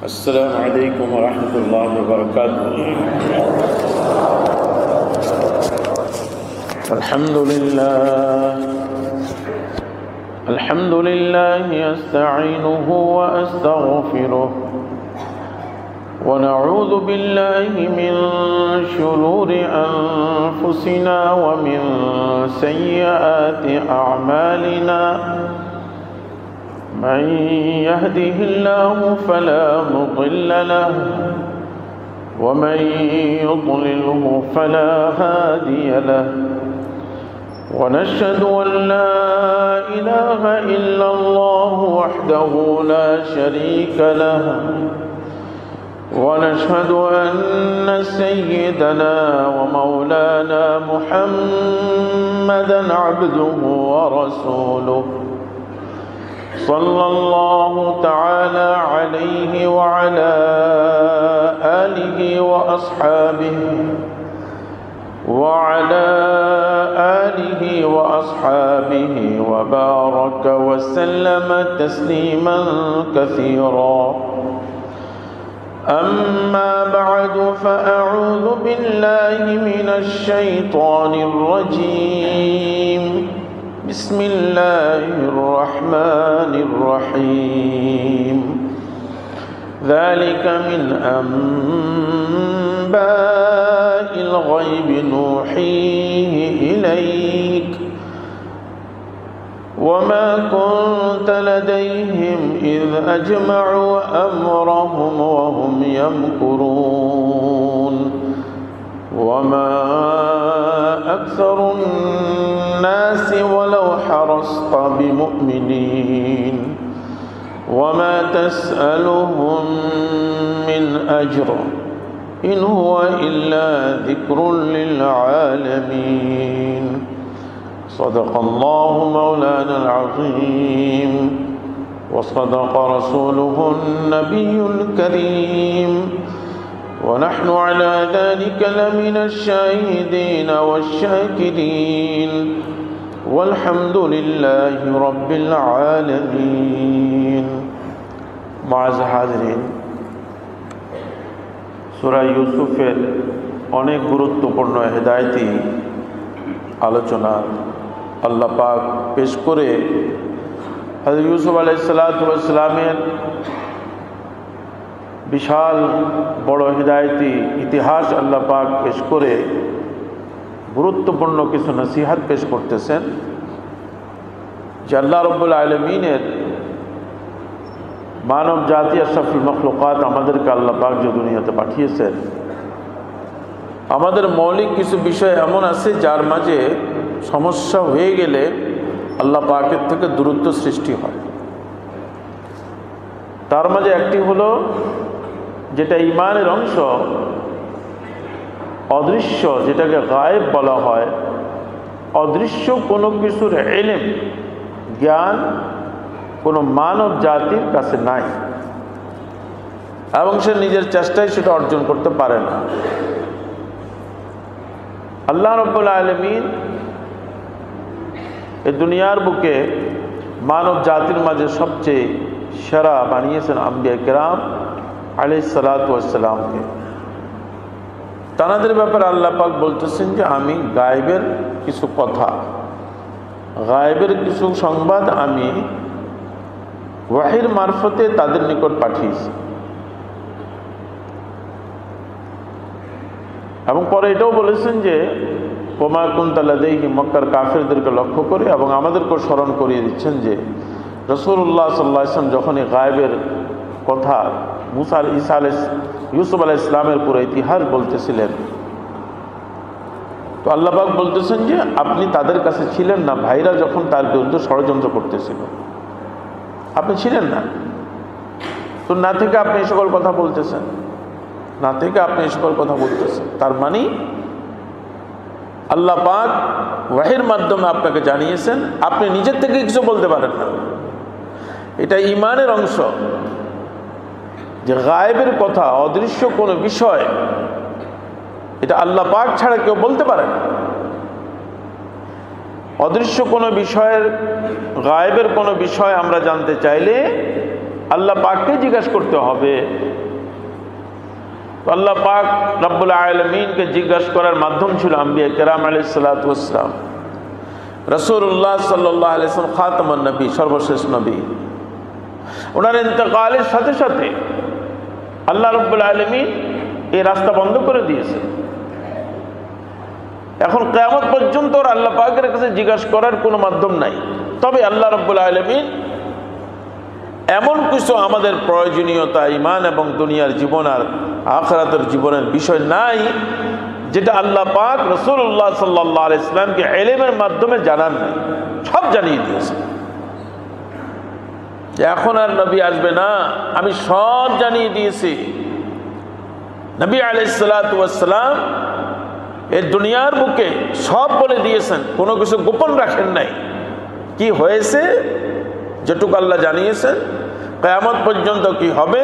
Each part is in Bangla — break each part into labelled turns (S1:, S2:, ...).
S1: السلام عليكم ورحمة الله وبركاته. الحمد لله أستعينه وأستغفره ونعوذ بالله من شرور أنفسنا ومن سيئات أعمالنا. من يهده الله فلا مضل له ومن يضلله فلا هادي له. ونشهد أن لا إله إلا الله وحده لا شريك له. ونشهد أن سيدنا ومولانا محمدًا عبده ورسوله صلى الله تعالى عليه وعلى آله وأصحابه وبارك وسلم تسليما كثيرا. أما بعد فأعوذ بالله من الشيطان الرجيم. بسم الله الرحمن الرحيم. ذلك من أنباء الغيب نوحيه إليك وما كنت لديهم إذ أجمعوا أمرهم وهم يمكرون. وما أكثر الناس ولو حرصت بمؤمنين وما تسألهم من أجر إن هو إلا ذكر للعالمين. صدق الله مولانا العظيم وصدق رسوله النبي الكريم ونحن على ذلك لمن الشاهدين والشاكرين والحمد لله رب العالمين. معاذ حاضرين, সূরা ইউসুফের অনেক গুরুত্বপূর্ণ হেদায়েতি আলোচনা আল্লাহ পাক পেশ করে হযরত ইউসুফ আলাইহিস সালাতু ওয়াস সালামের বিশাল বড় হিদায়তি ইতিহাস আল্লাহ পাক পেশ করে গুরুত্বপূর্ণ কিছু নসিহত পেশ করতেছেন যে আল্লাহ রাব্বুল আলামিনের মানব জাতি আশরাফুল মখলুকাত আমাদেরকে আল্লাহ পাক যে দুনিয়াতে পাঠিয়েছেন, আমাদের মৌলিক কিছু বিষয় এমন আছে যার মাঝে সমস্যা হয়ে গেলে আল্লাহ পাকের থেকে দূরত্ব সৃষ্টি হয়। তার মাঝে একটি হলো যেটা ঈমানের অংশ, অদৃশ্য যেটাকে গায়েব বলা হয়, অদৃশ্য কোনো কিছুর ইলম জ্ঞান কোনো মানব জাতির কাছে নাই এবং সে নিজের চেষ্টায় সেটা অর্জন করতে পারে না। আল্লাহ রাব্বুল আলামিন এই দুনিয়ার বুকে মানব জাতির মাঝে সবচেয়ে সেরা বানিয়েছেন আম্বিয়া কিরাম আলাইহিস সালাতু ওয়াস সালামকে। তাদের ব্যাপারে আল্লাহ পাক বলতেছেন যে আমি গায়েবের কিছু কথা, গায়েবের কিছু সংবাদ আমি ওয়াহির মারফতে তাদের নিকট পাঠিয়েছি। এবং পরে এটাও বলেছেন যে ওমা কুনতা লাদাইহিম, মক্কার কাফেরদেরকে লক্ষ্য করে এবং আমাদেরকেও স্মরণ করিয়ে দিচ্ছেন যে রাসূলুল্লাহ সাল্লাল্লাহু আলাইহি ওয়াসাল্লাম যখন এই গায়েবের কথা ইউসুফ আলাইহিস সালামের পুরো ইতিহাস বলতেছিলেন, তো আল্লাহ পাক বলতেছেন যে আপনি তাদের কাছে ছিলেন না, ভাইরা যখন তার বিরুদ্ধে ষড়যন্ত্র করতেছিল আপনি ছিলেন না, তো না থেকে আপনি এই সকল কথা বলতেছেন, না থেকে আপনি এই সকল কথা বলতেছেন। তার মানে আল্লাহ পাক ওয়াহির মাধ্যমে আপনাকে জানিয়েছেন, আপনি নিজের থেকে কিছু বলতে পারেন না। এটা ঈমানের অংশ যে গায়েবের কথা, অদৃশ্য কোনো বিষয়, এটা আল্লাহ পাক ছাড়া কেউ বলতে পারে না। অদৃশ্য কোনো বিষয়ের, গায়েবের কোনো বিষয় আমরা জানতে চাইলে আল্লাহ পাককে জিজ্ঞাসা করতে হবে। আল্লাহ পাক রব্বুল আলামিনকে জিজ্ঞাসা করার মাধ্যম ছিল আম্বিয়া কেরাম আলাইহিস সালাতু ওয়াস সালাম। রাসূলুল্লাহ সাল্লাল্লাহু আলাইহি ওয়াসাল্লাম খাতামুন নবী, সর্বশেষ নবী। ওনার ইন্তেকালের সাথে সাথে আল্লাহ রব্বুল আলামিন এই রাস্তা বন্ধ করে দিয়েছেন। এখন কিয়ামত পর্যন্ত আল্লাহ পাকের কাছে জিজ্ঞাসা করার কোনো মাধ্যম নাই। তবে আল্লাহ রব্বুল আলামিন এমন কিছু আমাদের প্রয়োজনীয়তা, ঈমান এবং দুনিয়ার জীবন আর আখিরাতের জীবনের বিষয় নাই যেটা আল্লাহ পাক রাসূলুল্লাহ সাল্লাল্লাহু আলাইহি ওয়াসাল্লামকে ইলমের মাধ্যমে জানান নাই, সব জানিয়ে দিয়েছেন। এখন আর নবী আসবে না, আমি সব জানিয়ে দিয়েছি। নবী আলাইহিস সালাতু ওয়াস সালাম এই দুনিয়ার বুকে সব বলে দিয়েছেন, কোনো কিছু গোপন রাখেন নাই। কি হয়েছে যেটুকু আল্লাহ জানিয়েছেন, কিয়ামত পর্যন্ত কি হবে,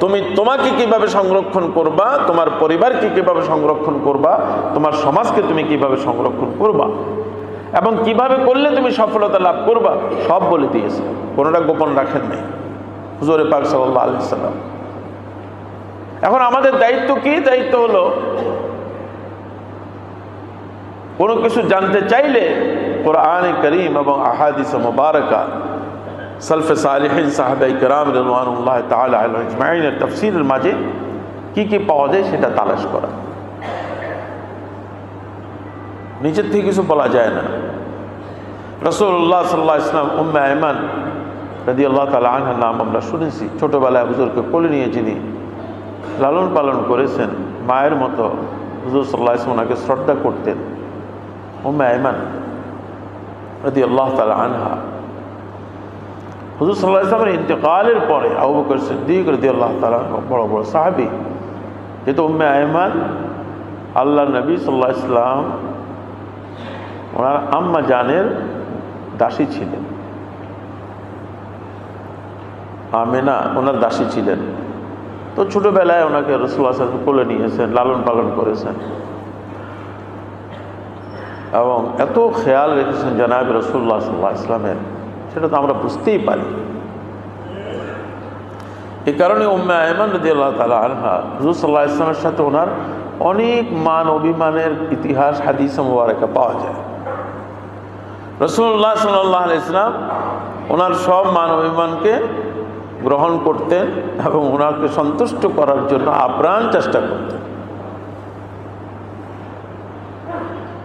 S1: তুমি তোমাকে কিভাবে সংরক্ষণ করবা, তোমার পরিবারকে কিভাবে সংরক্ষণ করবা, তোমার সমাজকে তুমি কিভাবে সংরক্ষণ করবা এবং কিভাবে করলে তুমি সফলতা লাভ করবা, সব বলে দিয়েছে, কোনোটা গোপন রাখেন নাই হুজুর পাক সাল্লাল্লাহু আলাইহি ওয়াসাল্লাম। এখন আমাদের দায়িত্ব কি? দায়িত্ব হলো কোনো কিছু জানতে চাইলে কোরআনে কারীম এবং আহাদিসে মুবারাকা, সালফে সালিহিন সাহাবায়ে কেরাম রাদিয়াল্লাহু তাআলা আলাইহিম আজমাইনের তাফসীরের মাঝে কি কি পাওয়া যায় সেটা তালাশ করা। নিজের থেকে কিছু বলা যায় না। রাসূলুল্লাহ সাল্লাল্লাহু আলাইহি ওয়াসাল্লাম উম্মে আয়মান রাদিয়াল্লাহু তাআলা আনহার নাম আমরা শুনেছি। ছোটবেলায় হুজুরকে কোলে নিয়ে যিনি লালন পালন করেছেন, মায়ের মতো হুজুর সাল্লাল্লাহু আলাইহি ওয়াসাল্লাম ওনাকে শ্রদ্ধা করতেন। উম্মে আয়মান রাদিয়াল্লাহু তাআলা আনহা হুজুর সাল্লাল্লাহু আলাইহি ওয়াসাল্লামের ইন্তেকালের পরে আবু বকর সিদ্দিক রাদিয়াল্লাহু তাআলা বড় বড় সাহাবী, যেহেতু উম্মে আয়মান আল্লাহ নবী সাল্লাল্লাহু আলাইহি ওয়াসাল্লাম ওনার আম্মা জানের দাসী ছিলেন, আমেনা ওনার দাসী ছিলেন। তো ছোটবেলায় ওনাকে রাসূলুল্লাহ সাল্লাল্লাহু আলাইহি ওয়াসাল্লাম কোলে নিয়েছেন, লালন পালন করেছেন এবং এত খেয়াল রেখেছেন জনাব রাসূলুল্লাহ সাল্লাল্লাহু আলাইহি ওয়াসাল্লামের, সেটা তো আমরা বুঝতেই পারি। এই কারণে উম্মে আয়মান রাদিয়াল্লাহু তাআলা আনহা হুজুর সাল্লাল্লাহু আলাইহি ওয়াসাল্লামের সাথে ওনার অনেক মান অভিমানের ইতিহাস হাদিসে মুবারাকা পাওয়া যায়। রাসূলুল্লাহ সাল্লাল্লাহু আলাইহি ওয়াসাল্লাম ওনার সব মান অভিমানকে গ্রহণ করতেন এবং ওনাকে সন্তুষ্ট করার জন্য আপ্রাণ চেষ্টা করতেন।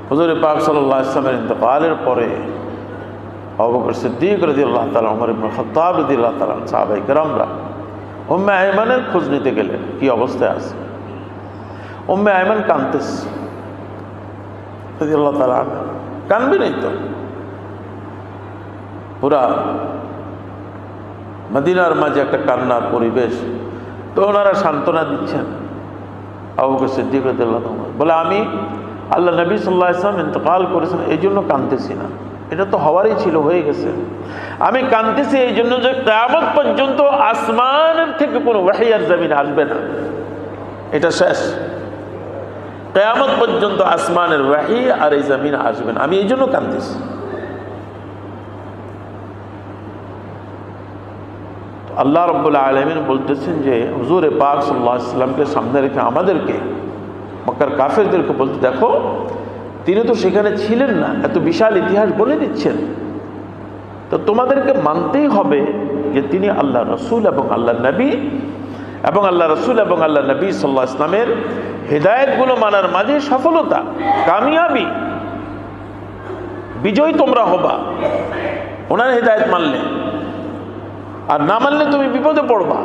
S1: হুজুর পাক সাল্লাল্লাহু আলাইহি ওয়াসাল্লামের ইন্তেকালের পরে আবু বকর সিদ্দিক রাদিয়াল্লাহু তাআলা, ওমর ইবনে খাত্তাব রাদিয়াল্লাহু তাআলা, সাহাবায়ে কেরামরা উম্মে আয়মানের খোঁজ নিতে গেলেন, কি অবস্থায় আছে। উম্মে আয়মান কাঁদতেছে রাদিয়াল্লাহু তাআলা, কাঁদবে নাই তো, পুরা মদিনার মাঝে একটা কান্নার পরিবেশ। তো ওনারা সান্ত্বনা দিচ্ছেন। আবু বকর সিদ্দিক রাদিয়াল্লাহু তাআলা বলে, আমি আল্লাহ নবী সাল্লাল্লাহু আলাইহি ওয়াসাল্লাম ইন্তেকাল করেছেন এই জন্য কাঁদতেছি না, এটা তো হওয়ারই ছিল, হয়ে গেছে। আমি কাঁদতেছি এই জন্য যে কিয়ামত পর্যন্ত আসমানের থেকে কোনো ওহী আর জমিনে আসবে না, এটা শেষ। কিয়ামত পর্যন্ত আসমানের ওহী আর এই জমিনে আসবে না, আমি এই জন্য কাঁদতেছি। আল্লাহ রাব্বুল আলামিন বলতেছেন যে হুজুর পাক সাল্লাল্লাহু আলাইহি ওয়াসাল্লামকে সামনে রেখে আমাদেরকে, মক্কার কাফেরদেরকে বলতে, দেখো তিনি তো সেখানে ছিলেন না, এত বিশাল ইতিহাস বলে দিচ্ছেন, তো তোমাদেরকে মানতেই হবে যে তিনি আল্লাহ রসুল এবং আল্লাহ নবী, এবং আল্লাহ রসুল এবং আল্লাহ নবী সাল্লাল্লাহু আলাইহি ওয়াসাল্লামের হেদায়েতগুলো মানার মাঝে সফলতা, কামিয়াবি, বিজয় তোমরা হবা ওনার হেদায়েত মানলে। আর না মানলে তুমি বিপদে পড়বা,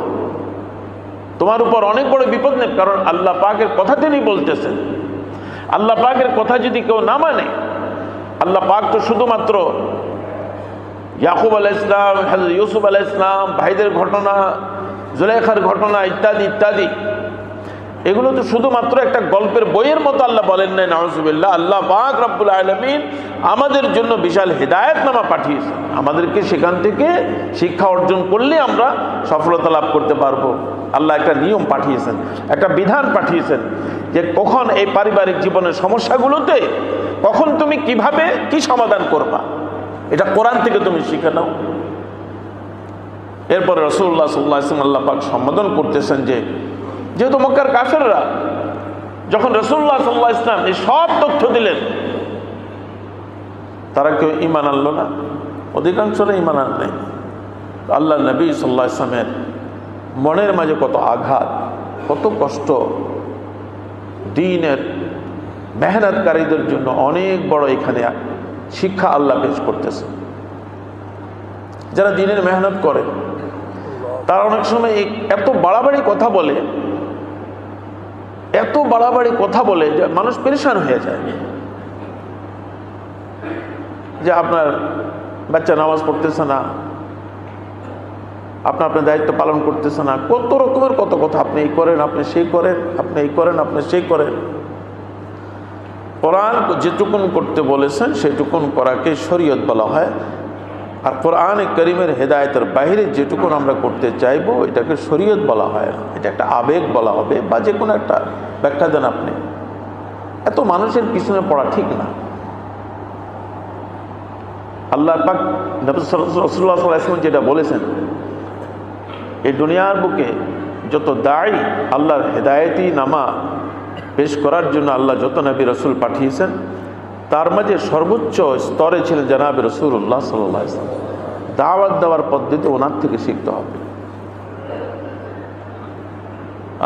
S1: তোমার উপর অনেক বড় বিপদ নেই। কারণ আল্লাহ পাকের কথা তিনি বলতেছেন, আল্লাহ পাকের কথা যদি কেউ না মানে, আল্লাহ পাক তো শুধুমাত্র ইয়াকুব আলাইহিস সালাম, হযরত ইউসুফ আলাইহিস সালাম, ভাইদের ঘটনা, জুলাইখার ঘটনা ইত্যাদি ইত্যাদি, এগুলো তো শুধুমাত্র একটা গল্পের বইয়ের মতো আল্লাহ বলেন নাই, নাউজুবিল্লাহ। আল্লাহ পাক রব্বুল আলামিন আমাদের জন্য বিশাল হেদায়েতনামা পাঠিয়েছেন, আমাদেরকে সেখান থেকে শিক্ষা অর্জন করলে আমরা সফলতা লাভ করতে পারবো। আল্লাহ একটা নিয়ম পাঠিয়েছেন, একটা বিধান পাঠিয়েছেন যে কখন এই পারিবারিক জীবনের সমস্যাগুলোতে কখন তুমি কিভাবে কি সমাধান করবা, এটা কোরআন থেকে তুমি শিখে নাও। এরপরে রাসূলুল্লাহ সাল্লাল্লাহু আলাইহি ওয়াসাল্লাম আল্লাহ পাক সম্বোধন করতেছেন যে যেহেতু মক্কার কাফেররা যখন রাসূলুল্লাহ সাল্লাল্লাহু আলাইহি ওয়াসাল্লাম এই সব তথ্য দিলেন, তারা কেউ ঈমান আনলো না, অধিকাংশরা ঈমান আন নাই। আল্লাহ নবী সাল্লাল্লাহু আলাইহি ওয়াসাল্লামের মনের মাঝে কত আঘাত, কত কষ্ট, দ্বীনের মেহনতকারীদের জন্য অনেক বড় এখানে শিক্ষা আল্লাহ পেশ করতেছে। যারা দ্বীনের মেহনত করে তারা অনেক সময় এত বাড়াবাড়ি কথা বলে, এত বাড়াবাড়ি কথা বলে যে মানুষ পেরেশান হয়ে যায়। যে আপনার বাচ্চা নামাজ পড়তেছে না, আপনার দায়িত্ব পালন করতেছে না, কত রকমের কত কথা, আপনি এই করেন, আপনি সেই করেন, আপনি এই করেন, আপনি সেই করেন। কোরআন যেটুকুন করতে বলেছেন সেটুকুন করাকে শরীয়ত বলা হয়। আর কোরআন করিমের হেদায়েতের বাইরে যেটুকুন আমরা করতে চাইবো এটাকে শরীয়ত বলা হয় না, এটা একটা আবেগ বলা হবে বা যে কোনো একটা ব্যাখ্যা দেন আপনি। এত মানুষের পিছনে পড়া ঠিক না। আল্লাহ পাক নবী রাসূলুল্লাহ সাল্লাল্লাহু আলাইহি ওয়াসাল্লাম যেটা বলেছেন, এই দুনিয়ার বুকে যত দায়ী আল্লাহর হেদায়েতি নামা পেশ করার জন্য আল্লাহ যত নবী রাসূল পাঠিয়েছেন তার মাঝে সর্বোচ্চ স্তরে ছিলেন জনাবে রাসূলুল্লাহ সাল্লাল্লাহু আলাইহি ওয়াসাল্লাম। দাওয়াত দেওয়ার পদ্ধতি ওনার থেকে শিখতে হবে।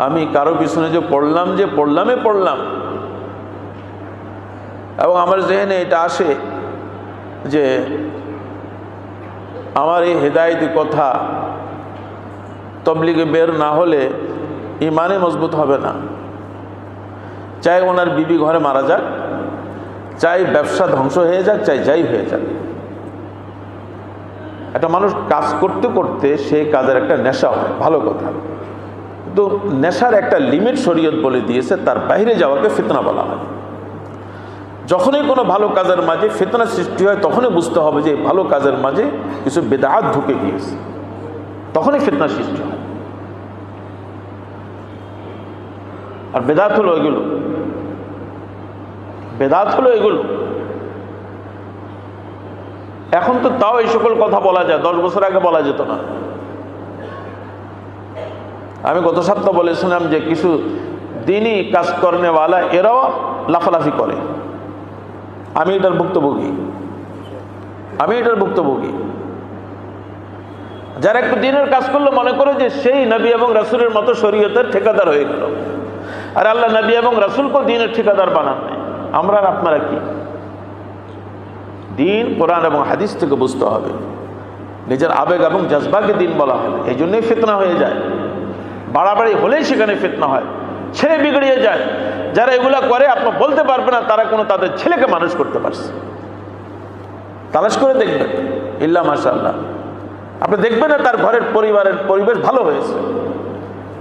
S1: আমি কারো পিছনে যে পড়লাম এবং আমার জেহেনে এটা আসে যে আমার এই হেদায়েতি কথা তবলিগে বের না হলে ইমানে মজবুত হবে না। চাই ওনার বিবি ঘরে মারা যাক, চাই ব্যবসা ধ্বংস হয়ে যাক, চাই যাই হয়ে যাক, একটা মানুষ কাজ করতে করতে সেই কাজের একটা নেশা হয়, ভালো কথা। কিন্তু নেশার একটা লিমিট শরীয়ত বলে দিয়েছে, তার বাইরে যাওয়াকে ফিতনা বলা হয়। যখনই কোনো ভালো কাজের মাঝে ফিতনা সৃষ্টি হয় তখনই বুঝতে হবে যে ভালো কাজের মাঝে কিছু বেদাত ঢুকে গিয়েছে, তখনই ফিতনা সৃষ্টি হয়। আর বেদাত হলো এগুলো। এখন তো তাও এই সকল কথা বলা যায়, 10 বছর আগে বলা যেত না। আমি গত সপ্তাহ বলেছিলাম যে কিছু দিনই কাজ করেওয়ালা এরাও লাফালাফি করে। আমি এটার ভুক্তভোগী। যারা একটু দিনের কাজ করলো মনে করে যে সেই নবী এবং রাসূলের মতো শরীয়তের ঠিকাদার হয়ে গেল। আর আল্লাহ নবী এবং রাসূলকেও দিনের ঠিকাদার বানান নাই। আমরা আর আপনারা কি? দিন কোরআন এবং হাদিস থেকে বুঝতে হবে। নিজের আবেগ এবং জজবাকে দিন বলা হয়, এই জন্যই ফিতনা হয়ে যায়। বাড়াবাড়ি হলেই সেখানে ফিতনা হয়, ছেলে বিগড়িয়ে যায়। যারা এগুলা করে আপনি বলতে পারবেন না তারা কোনো তাদের ছেলেকে মানুষ করতে পারছে। তালাশ করে দেখবেন, ইল্লা মাশাআল্লাহ, আপনি দেখবেন না তার ঘরের পরিবারের পরিবেশ ভালো হয়েছে।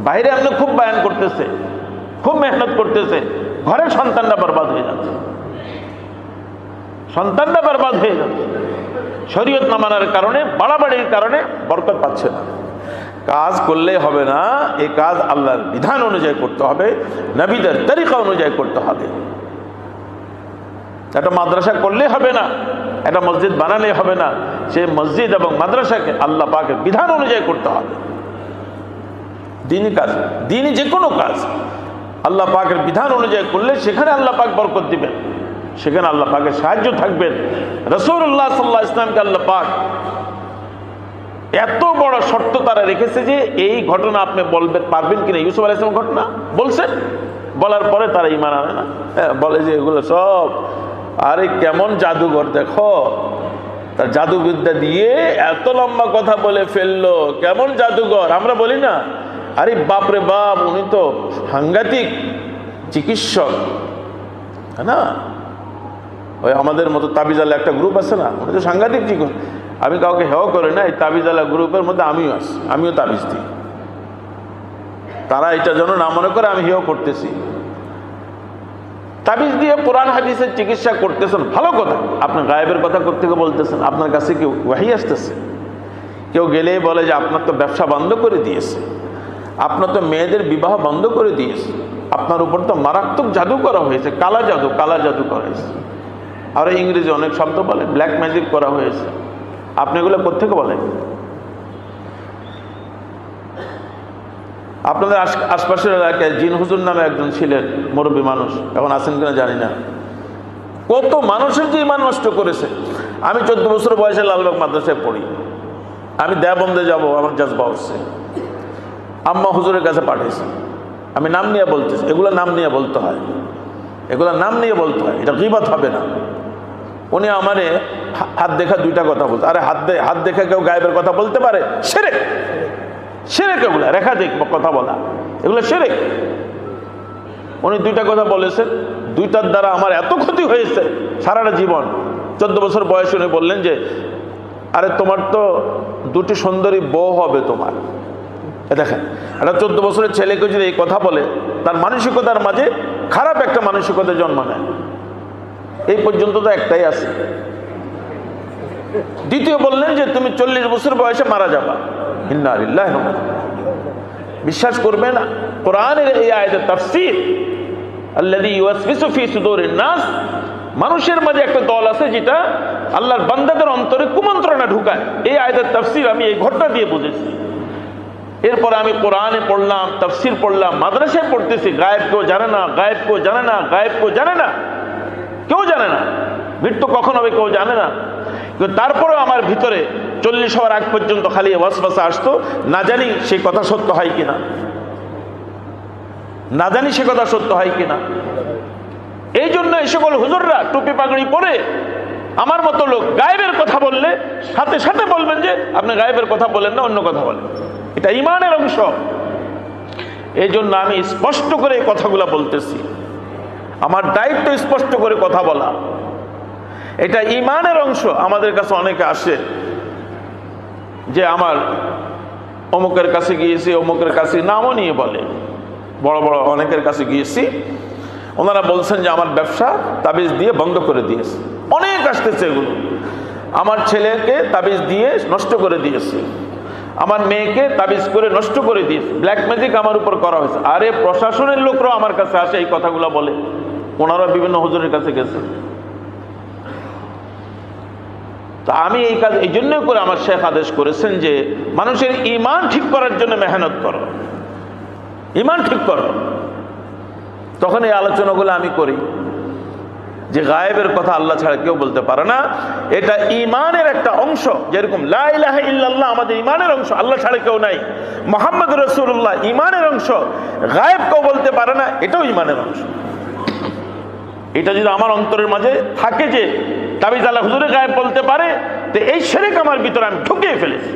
S1: বাইরে আপনি খুব বয়ান করতেছে, খুব মেহনত করতেছে, ঘরের সন্তানরা বরবাদ হয়ে যাচ্ছে। শরীয়ত না মানার কারণে, বাড়াবাড়ির কারণে বরকত পাচ্ছে না। কাজ করলে হবে না, এই কাজ আল্লাহর বিধান অনুযায়ী করতে হবে, নবীদের তরিকা অনুযায়ী করতে হবে। একটা মাদ্রাসা করলে হবে না, একটা মসজিদ বানালে হবে না, সেই মসজিদ এবং মাদ্রাসাকে আল্লাহ পাকের বিধান অনুযায়ী করতে হবে। দিনই কাজ, দিনই যে কোনো কাজ আল্লাহ পাকের বিধান অনুযায়ী করলে সেখানে আল্লাহ পাক বরকত দিবেন, সেখানে আল্লাহ পাকের সাহায্য থাকবেন। রাসূলুল্লাহ সাল্লাল্লাহু আলাইহি ওয়াসাল্লামকে আল্লাহ পাক এত বড় শর্ত তারা রেখেছে যে এই ঘটনা আপনি বলতে পারবেন কিনা। ইউসুফ আলাইহিস সালাম ঘটনা বলছেন, বলার পরে তারা ঈমান আনে না, বলে যে এগুলো সব, আরে কেমন জাদুঘর দেখো, তার জাদুবিদ্যা দিয়ে এত লম্বা কথা বলে ফেললো, কেমন জাদুঘর। আমরা বলি না, আরে বাপরে বাপ, উনি তো সাংঘাতিক চিকিৎসক, হ্যাঁ না? ওই আমাদের মতো তাবিজালা একটা গ্রুপ আছে না, উনি তো সাংঘাতিক চিকিৎসক। আমি কাউকে হেও করি না, এই তাবিজালা গ্রুপের মধ্যে আমিও আছি, আমিও তাবিজ দিই। তারা এটা যেন না মনে করে আমি হেও করতেছি। তাবিজ দিয়ে কোরআন হাদিসের চিকিৎসা করতেছেন, ভালো কথা। আপনি গায়েবের কথা কোত্থেকে বলতেছেন? আপনার কাছে কেউ ওয়াহি আসতেছে? কেউ গেলেই বলে যে আপনার তো ব্যবসা বন্ধ করে দিয়েছে, আপনার তো মেয়েদের বিবাহ বন্ধ করে দিয়েছে, আপনার উপর তো মারাত্মক জাদু করা হয়েছে, কালা জাদু করা হয়েছে। আর ইংরেজি অনেক শব্দ বলে, ব্ল্যাক ম্যাজিক করা হয়েছে। আপনি এগুলো কোত্থেকে বলেন? আপনাদের আশপাশের এলাকায় জিন হুজুর নামে একজন ছিলেন, মুরব্বী মানুষ, এখন আছেন কিনা জানি না। কত মানুষের যে ইমান নষ্ট করেছে। আমি 14 বছর বয়সে লালবাগ মাদ্রাসায় পড়ি। আমি দেওবন্দে যাব, আমার জাজবা উঠছে, আম্মা হুজুরের কাছে পাঠিয়েছে। আমি নাম নিয়ে বলতেছি, এগুলো নাম নিয়ে বলতে হয়, এগুলো নাম নিয়ে বলতে হয়, এটা গীবত হবে না। উনি আমারে হাত দেখা 2টা কথা বলতে। আরে হাত দেখা কেউ গায়েবের কথা বলতে পারে? শিরক, শিরক এগুলো, রেখা দেখ কথা বলা, এগুলো শিরক। উনি 2টা কথা বলেছেন, 2টার দ্বারা আমার এত ক্ষতি হয়েছে সারাটা জীবন। 14 বছর বয়সে উনি বললেন যে আরে তোমার তো 2টি সুন্দরী বউ হবে তোমার। দেখেন, একটা 14 বছরের ছেলেকে যদি এই কথা বলে, তার মানসিকতার মাঝে খারাপ একটা মানসিকতা জন্ম নেয়। এই পর্যন্ত তো একটাই আছে। দ্বিতীয় বললেন যে তুমি 40 বছর বয়সে মারা যাবা। ইন্না লিল্লাহি ওয়া ইন্না ইলাইহি রাজিউন। বিশ্বাস করবেন, কোরআনের এই আয়াতের তাফসীর, আল্লাযী ইউওয়াসবিসু ফী সুদুরিন নাস, মানুষের মাঝে একটা দল আছে যেটা আল্লাহর বান্দাদের অন্তরে কুমন্ত্রণা ঢুকায়। এই আয়াতের তাফসীর আমি এই ঘটনা দিয়ে বুঝেছি। এরপরে আমি কোরআনে পড়লাম, তাফসীর পড়লাম, মাদ্রাসায় পড়তেছি। গায়েব কেউ জানে না, গায়েব কেউ জানে না, গায়েব কেউ জানে না, কেউ জানে না, মৃত্যু কখন হবে কেউ জানে না। কিন্তু তারপরেও আমার ভিতরে 40 হওয়ার আগ পর্যন্ত খালি ওয়াসওয়াসা আসতো, না জানি সেই কথা সত্য হয় কিনা, না জানি সে কথা সত্য হয় কিনা। এই জন্য এই সকল হুজুররা টুপি পাগড়ি পরে আমার মতো লোক গায়েবের কথা বললে সাথে সাথে বলবেন যে আপনি গায়েবের কথা বলেন না, অন্য কথা বলেন। এটা ইমানের অংশ। এই জন্য আমি স্পষ্ট করে এই কথাগুলো বলতেছি। আমার দায়িত্ব স্পষ্ট করে কথা বলা, এটা ইমানের অংশ। আমাদের কাছে অনেকে আসে যে আমার অমুকের কাছে গিয়েছি, অমুকের কাছে নামও নিয়ে বলে, বড় বড় অনেকের কাছে গিয়েছি, ওনারা বলছেন যে আমার ব্যবসা তাবিজ দিয়ে বন্ধ করে দিয়েছে। অনেক আসতেছে এগুলো। আমার ছেলেকে তাবিজ দিয়ে নষ্ট করে দিয়েছে, আমার মেয়েকে তাবিজ করে নষ্ট করে দিয়েছে, ব্ল্যাক ম্যাজিক আমার উপর করা হয়েছে। আরে প্রশাসনের লোকরাও আমার কাছে আসে, এই কথাগুলো বলে। ওনারা বিভিন্ন হুজুরের কাছে গেছেন। তো আমি এই কাজ এই জন্যই করে আমার শেখ আদেশ করেছেন যে মানুষের ইমান ঠিক করার জন্য মেহনত করো, ইমান ঠিক করো। তখন এই আলোচনাগুলো আমি করি যে গায়েবের কথা আল্লাহ ছাড়া কেউ বলতে পারে না। এটা ইমানের একটা অংশ। যেরকম লা ইলাহা ইল্লাল্লাহ আমাদের ইমানের অংশ, আল্লাহ ছাড়া কেউ নাই। মুহাম্মদ রাসূলুল্লাহ ইমানের অংশ, গায়েব কেউ বলতে পারে না, এটাও ইমানের অংশ। এটা যদি আমার অন্তরের মাঝে থাকে যে তাবিজ আল্লাহ হুজুরে গায়েব বলতে পারে, তো এই শিরক আমার ভিতরে আমি ঢুকিয়ে ফেলেছি।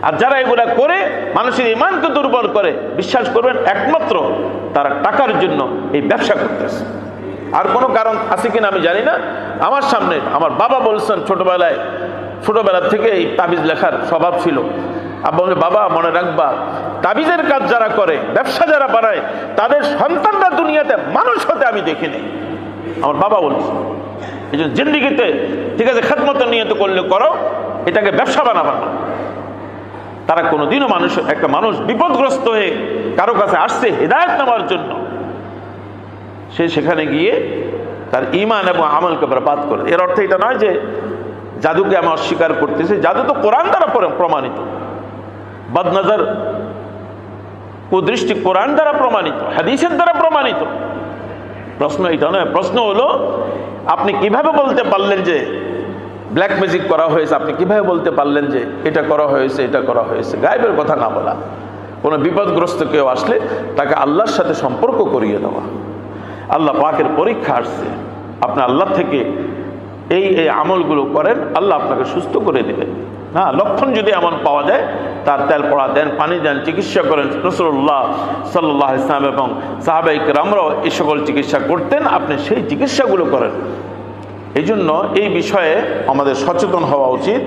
S1: আর যারা এগুলা করে মানুষের ইমানকে দুর্বল করে, বিশ্বাস করবেন একমাত্র তারা টাকার জন্য এই ব্যবসা করতেছে। আর কোনো কারণ আছে কিনা আমি জানি না। আমার সামনে আমার বাবা বলছেন ছোটবেলা থেকে এই তাবিজ লেখার স্বভাব ছিল। আব্বা বলে, বাবা মনে রাখবা, তাবিজের কাজ যারা করে, ব্যবসা যারা বাড়ায়, তাদের সন্তানরা দুনিয়াতে মানুষ হতে আমি দেখিনি। আমার বাবা বলছে। এই জন্য জিন্দিগিতে ঠিক আছে খেদমত নিয়ত করলে করো, এটাকে ব্যবসা বানাবা না। তারা কোনোদিনও একটা মানুষ বিপদগ্রস্ত হয়ে কারো কাছে আসছে হিদায়াত নেওয়ার জন্য, সে সেখানে গিয়ে তার ঈমান এবং আমলকে বরবাদ করে। এর অর্থ এটা নয় যে জাদুকে আমি অস্বীকার করতেছি। জাদু তো কোরআন দ্বারা প্রমাণিত, বদনজর কুদৃষ্টি কোরআন দ্বারা প্রমাণিত, হাদিসের দ্বারা প্রমাণিত। প্রশ্ন এটা নয়, প্রশ্ন হলো আপনি কিভাবে বলতে পারলেন যে ব্ল্যাক ম্যাজিক করা হয়েছে, আপনি কিভাবে বলতে পারলেন যে এটা করা হয়েছে, এটা করা হয়েছে। গায়েবের কথা না বলা, কোনো বিপদগ্রস্ত কেউ আসলে তাকে আল্লাহর সাথে সম্পর্ক করিয়ে দেওয়া। আল্লাহ পাকের পরীক্ষা আসছে, আপনি আল্লাহ থেকে এই আমলগুলো করেন, আল্লাহ আপনাকে সুস্থ করে দেবেন। হ্যাঁ, লক্ষণ যদি এমন পাওয়া যায়, তার তেল পড়া দেন, পানি দেন, চিকিৎসা করেন। রাসূলুল্লাহ সাল্লাল্লাহু আলাইহি ওয়াসাল্লাম এবং সাহাবায়ে কেরামরাও এই সকল চিকিৎসা করতেন, আপনি সেই চিকিৎসাগুলো করেন। এই জন্য এই বিষয়ে আমাদের সচেতন হওয়া উচিত।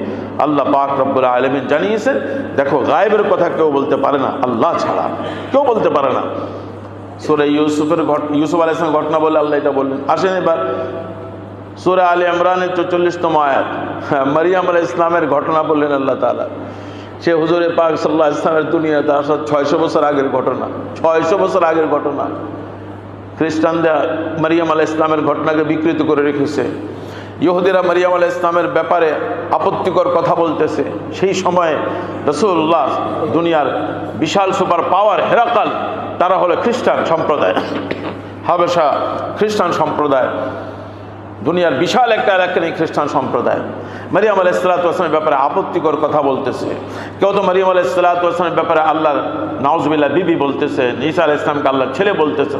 S1: আল্লাহ পাক রব্বুল আলামিন জানিয়েছেন, দেখো গায়েবের কথা কেউ বলতে পারে না আল্লাহ ছাড়া, কেউ বলতে পারে না। সূরা ইউসুফ আলাইহিস সালামের ঘটনা বলে আল্লাহ এটা বললেন। আসেন এবার সূরা আলে ইমরানের 44তম আয়াত, মারিয়াম আলাইহিস সালামের ঘটনা বললেন আল্লাহ তাআলা। সে হুজুরে পাক সাল্লাল্লাহু আলাইহি ওয়াসাল্লামের দুনিয়াতে আসার 600 বছর আগের ঘটনা, 600 বছর আগের ঘটনা। খ্রিস্টানরা মারিয়াম আলাইহিস সালামের ঘটনাকে বিকৃত করে রেখেছে। ইহুদিরা মারিয়াম আলাইহিস সালামের ব্যাপারে আপত্তিকর কথা বলতেছে। সেই সময়ে রাসূলুল্লাহ, দুনিয়ার বিশাল সুপার পাওয়ার হেরাকাল, তারা হলো খ্রিস্টান সম্প্রদায়, হাবেশা খ্রিস্টান সম্প্রদায়, দুনিয়ার বিশাল একটা এলাকা নেই খ্রিস্টান সম্প্রদায়। মারিয়াম আলাইহিস সালামের ব্যাপারে আপত্তিকর কথা বলতেছে। কেউ তো মারিয়াম আলাইহিস সালামের ব্যাপারে আল্লাহর নাউজুবিল্লাহ বিবি বলতেছে, ঈসা আলাইহিস সালামকে আল্লাহর ছেলে বলতেছে।